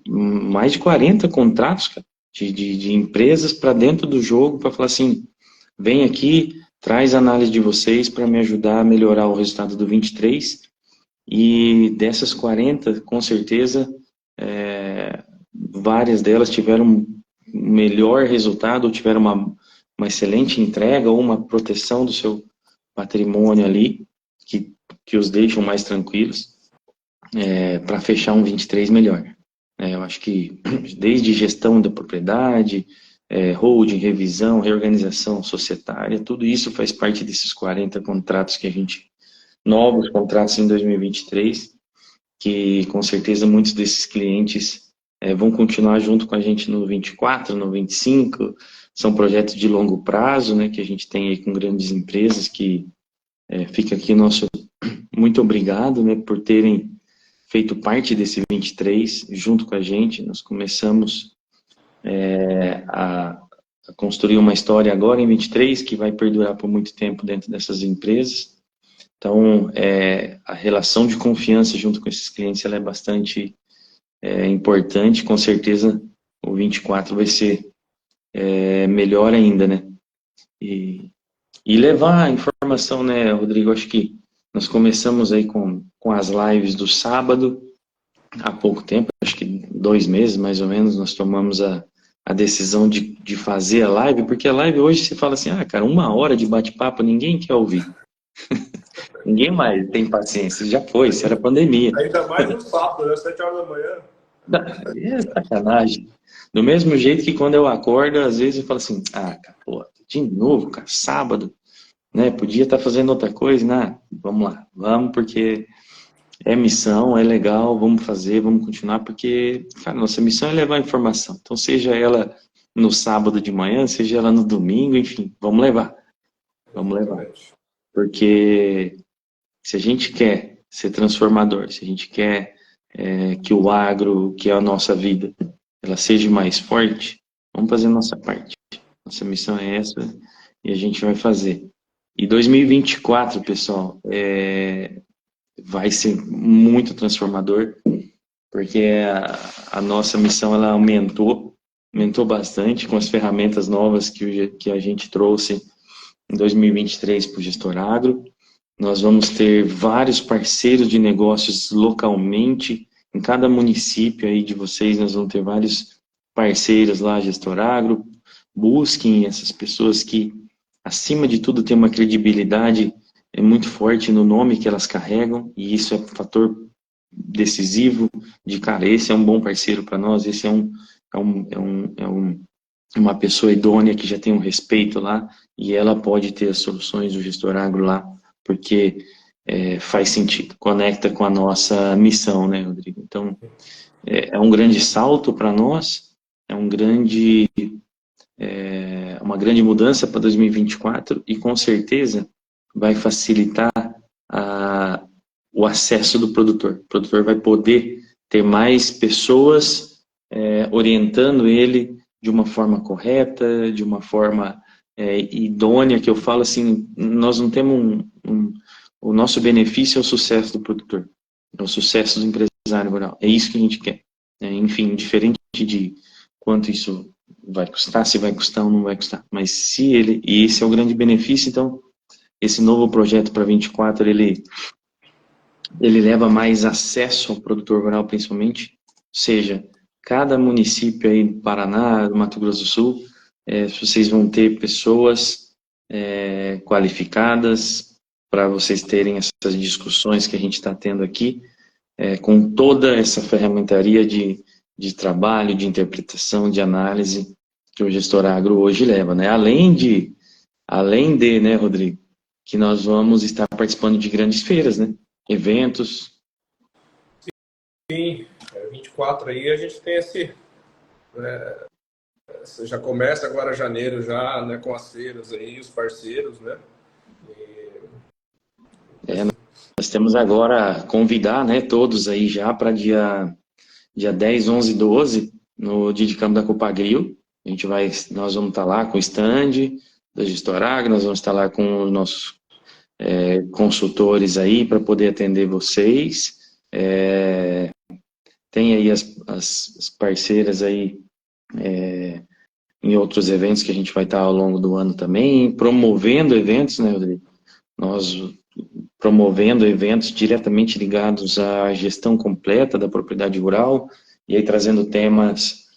S1: mais de 40 contratos, cara, de empresas para dentro do jogo, para falar assim, vem aqui, traz a análise de vocês para me ajudar a melhorar o resultado do 23, e dessas 40, com certeza, várias delas tiveram um melhor resultado, ou tiveram uma excelente entrega, ou uma proteção do seu patrimônio ali, que os deixam mais tranquilos, para fechar um 23 melhor. Eu acho que desde gestão da propriedade, holding, revisão, reorganização societária, tudo isso faz parte desses 40 contratos que a gente, novos contratos em 2023, que com certeza muitos desses clientes vão continuar junto com a gente no 24, no 25, são projetos de longo prazo, né, que a gente tem aí com grandes empresas, que fica aqui nosso muito obrigado, né, por terem feito parte desse 23 junto com a gente. Nós começamos a construir uma história agora em 23 que vai perdurar por muito tempo dentro dessas empresas. Então, a relação de confiança junto com esses clientes ela é bastante importante. Com certeza o 24 vai ser melhor ainda, né? E levar a informação, né, Rodrigo? Acho que nós começamos aí com as lives do sábado, há pouco tempo, acho que 2 meses mais ou menos, nós tomamos a decisão de fazer a live, porque a live hoje você fala assim, cara, 1 hora de bate-papo, ninguém quer ouvir. Ninguém mais tem paciência, já foi, isso era pandemia.
S2: Ainda mais no sábado, né, 7 horas da manhã.
S1: É sacanagem. Do mesmo jeito que quando eu acordo, às vezes eu falo assim, cara, pô, de novo, cara, sábado, né, podia estar fazendo outra coisa, né, vamos lá, vamos, porque é missão, é legal, vamos fazer, vamos continuar, porque, cara, nossa missão é levar informação, então seja ela no sábado de manhã, seja ela no domingo, enfim, vamos levar, porque se a gente quer ser transformador, se a gente quer que o agro, que é a nossa vida, ela seja mais forte, vamos fazer a nossa parte. Nossa missão é essa e a gente vai fazer. E 2024, pessoal, vai ser muito transformador, porque a nossa missão ela aumentou bastante com as ferramentas novas que a gente trouxe em 2023 para o Gestor Agro. Nós vamos ter vários parceiros de negócios localmente, em cada município aí de vocês, nós vamos ter vários parceiros lá, Gestor Agro. Busquem essas pessoas que, acima de tudo, têm uma credibilidade muito forte no nome que elas carregam, e isso é um fator decisivo de, cara, esse é um bom parceiro para nós, esse uma pessoa idônea que já tem um respeito lá, e ela pode ter as soluções do Gestor Agro lá, porque faz sentido, conecta com a nossa missão, né, Rodrigo? Então, é um grande salto para nós, é uma grande mudança para 2024 e com certeza vai facilitar o acesso do produtor. O produtor vai poder ter mais pessoas orientando ele de uma forma correta, de uma forma idônea, que eu falo assim, nós não temos o nosso benefício é o sucesso do produtor, é o sucesso do empresário rural, é isso que a gente quer. Enfim, diferente de quanto isso vai custar, se vai custar ou não vai custar, mas se ele, e esse é o grande benefício, então, esse novo projeto para 24, ele leva mais acesso ao produtor rural, principalmente, ou seja, cada município aí do Paraná, do Mato Grosso do Sul, vocês vão ter pessoas qualificadas para vocês terem essas discussões que a gente está tendo aqui, com toda essa ferramentaria de trabalho, de interpretação, de análise que o Gestor Agro hoje leva, né? Além de, né, Rodrigo, que nós vamos estar participando de grandes feiras, né? Eventos.
S2: Sim, 24 aí a gente tem já começa agora janeiro já, né, com as feiras aí, os parceiros, né?
S1: Nós temos agora convidar, né, todos aí já para dia 10, 11 e 12, no dia de campo da Copagril. Nós vamos estar lá com o stand da Gestor Agro, nós vamos estar lá com os nossos consultores aí para poder atender vocês. Tem aí as parceiras aí em outros eventos que a gente vai estar ao longo do ano também, promovendo eventos, né, Rodrigo? Nós promovendo eventos diretamente ligados à gestão completa da propriedade rural, e aí trazendo temas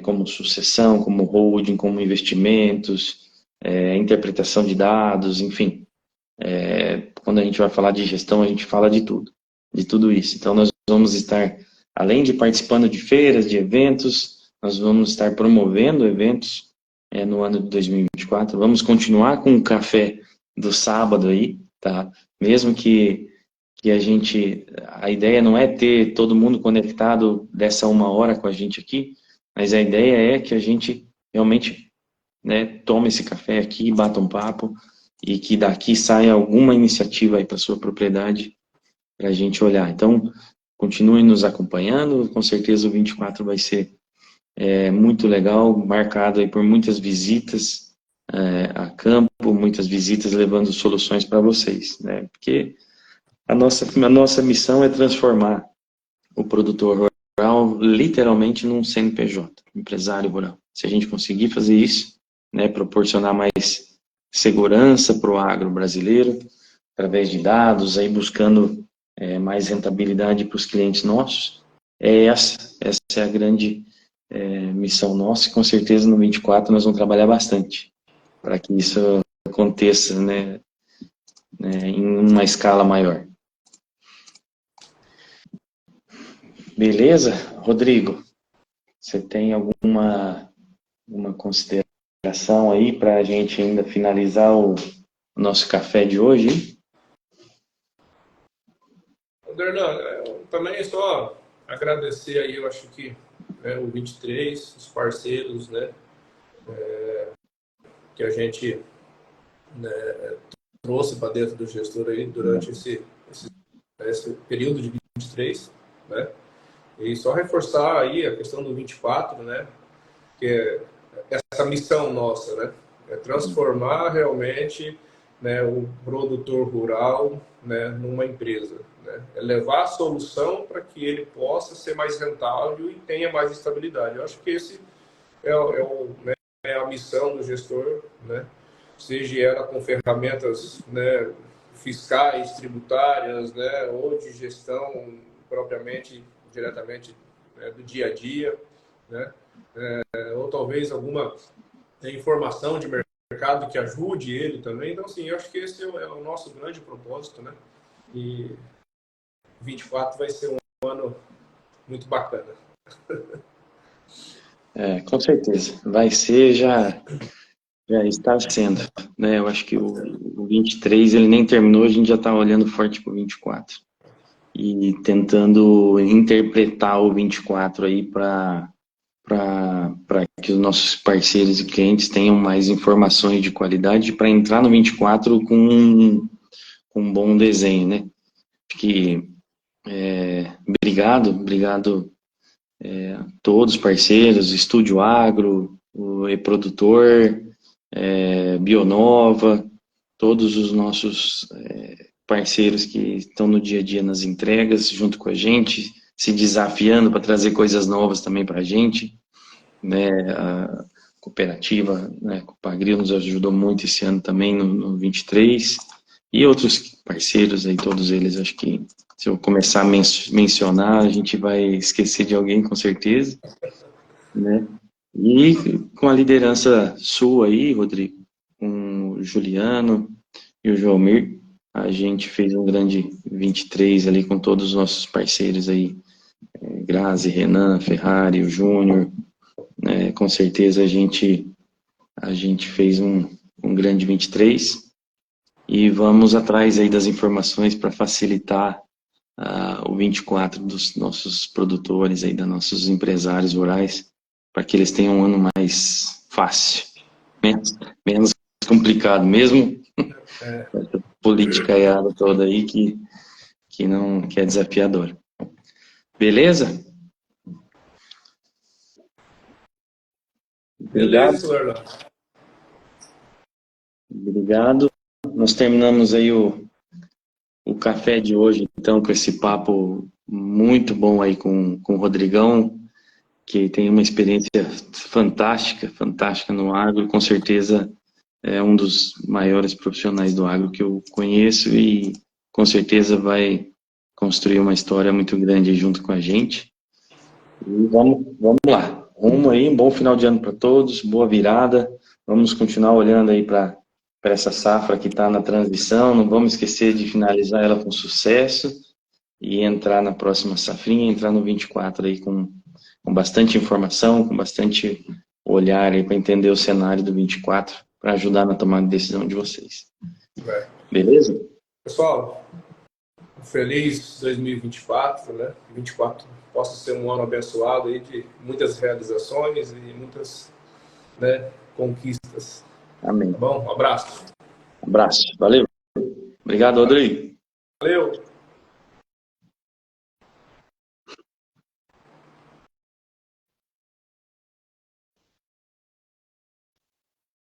S1: como sucessão, como holding, como investimentos, interpretação de dados, enfim. Quando a gente vai falar de gestão, a gente fala de tudo isso. Então, nós vamos estar, além de participando de feiras, de eventos, nós vamos estar promovendo eventos no ano de 2024. Vamos continuar com o café do sábado aí, tá? Mesmo que a ideia não é ter todo mundo conectado dessa 1 hora com a gente aqui, mas a ideia é que a gente realmente, né, tome esse café aqui, bata um papo, e que daqui saia alguma iniciativa aí para sua propriedade para a gente olhar. Então, continuem nos acompanhando, com certeza o 24 vai ser muito legal, marcado aí por muitas visitas a campo, muitas visitas levando soluções para vocês, né? Porque a nossa missão é transformar o produtor rural literalmente num CNPJ, empresário rural. Se a gente conseguir fazer isso, né, proporcionar mais segurança para o agro brasileiro, através de dados, aí buscando mais rentabilidade para os clientes nossos, essa é a grande missão nossa, e com certeza no 24 nós vamos trabalhar bastante para que isso aconteça, né, em uma escala maior. Beleza? Rodrigo, você tem alguma consideração aí para a gente ainda finalizar o nosso café de hoje?
S2: Derlan, também é só agradecer aí, eu acho que o 23, os parceiros, né, que a gente trouxe para dentro do gestor aí durante esse período de 23, né, e só reforçar aí a questão do 24, né, que é essa missão nossa, né, é transformar realmente, né, o produtor rural, né, numa empresa, né, é levar a solução para que ele possa ser mais rentável e tenha mais estabilidade. Eu acho que esse é a missão do gestor, né, seja ela com ferramentas, né, fiscais, tributárias, né, ou de gestão propriamente, diretamente, né, do dia a dia, né, ou talvez alguma informação de mercado que ajude ele também. Então, assim, eu acho que esse é o nosso grande propósito, né, e 24 vai ser um ano muito bacana.
S1: Com certeza. Vai ser, já está sendo, né? Eu acho que o 23 ele nem terminou, a gente já está olhando forte para o 24 e tentando interpretar o 24 aí para que os nossos parceiros e clientes tenham mais informações de qualidade para entrar no 24 com um bom desenho, né? Acho que obrigado a todos os parceiros, Estúdio Agro, o eProdutor, Bionova, todos os nossos parceiros que estão no dia a dia nas entregas, junto com a gente, se desafiando para trazer coisas novas também para a gente, né? A cooperativa, né, Copagril nos ajudou muito esse ano também no 23, e outros parceiros aí, todos eles, acho que se eu começar a mencionar, a gente vai esquecer de alguém com certeza, né? E com a liderança sua aí, Rodrigo, com o Juliano e o Joelmir, a gente fez um grande 23 ali com todos os nossos parceiros aí, Grazi, Renan, Ferrari, o Júnior, né? Com certeza a gente fez um grande 23 e vamos atrás aí das informações para facilitar o 24 dos nossos produtores aí, dos nossos empresários rurais, para que eles tenham um ano mais fácil, menos complicado, mesmo essa politicaiada toda aí que é desafiadora. Beleza? Obrigado.
S2: Beleza, Orlando?
S1: Obrigado. Nós terminamos aí o café de hoje, então, com esse papo muito bom aí com o Rodrigão, que tem uma experiência fantástica no agro, com certeza é um dos maiores profissionais do agro que eu conheço e com certeza vai construir uma história muito grande junto com a gente. E vamos lá. Rumo aí, um bom final de ano para todos, boa virada. Vamos continuar olhando aí para essa safra que está na transição. Não vamos esquecer de finalizar ela com sucesso e entrar na próxima safrinha, entrar no 24 aí com bastante informação, com bastante olhar aí para entender o cenário do 24, para ajudar na tomada de decisão de vocês. Beleza?
S2: Pessoal, um feliz 2024, né? 24 possa ser um ano abençoado aí de muitas realizações e muitas, né, conquistas.
S1: Amém.
S2: Tá bom? Um abraço.
S1: Abraço. Valeu. Obrigado, Rodrigo.
S2: Valeu.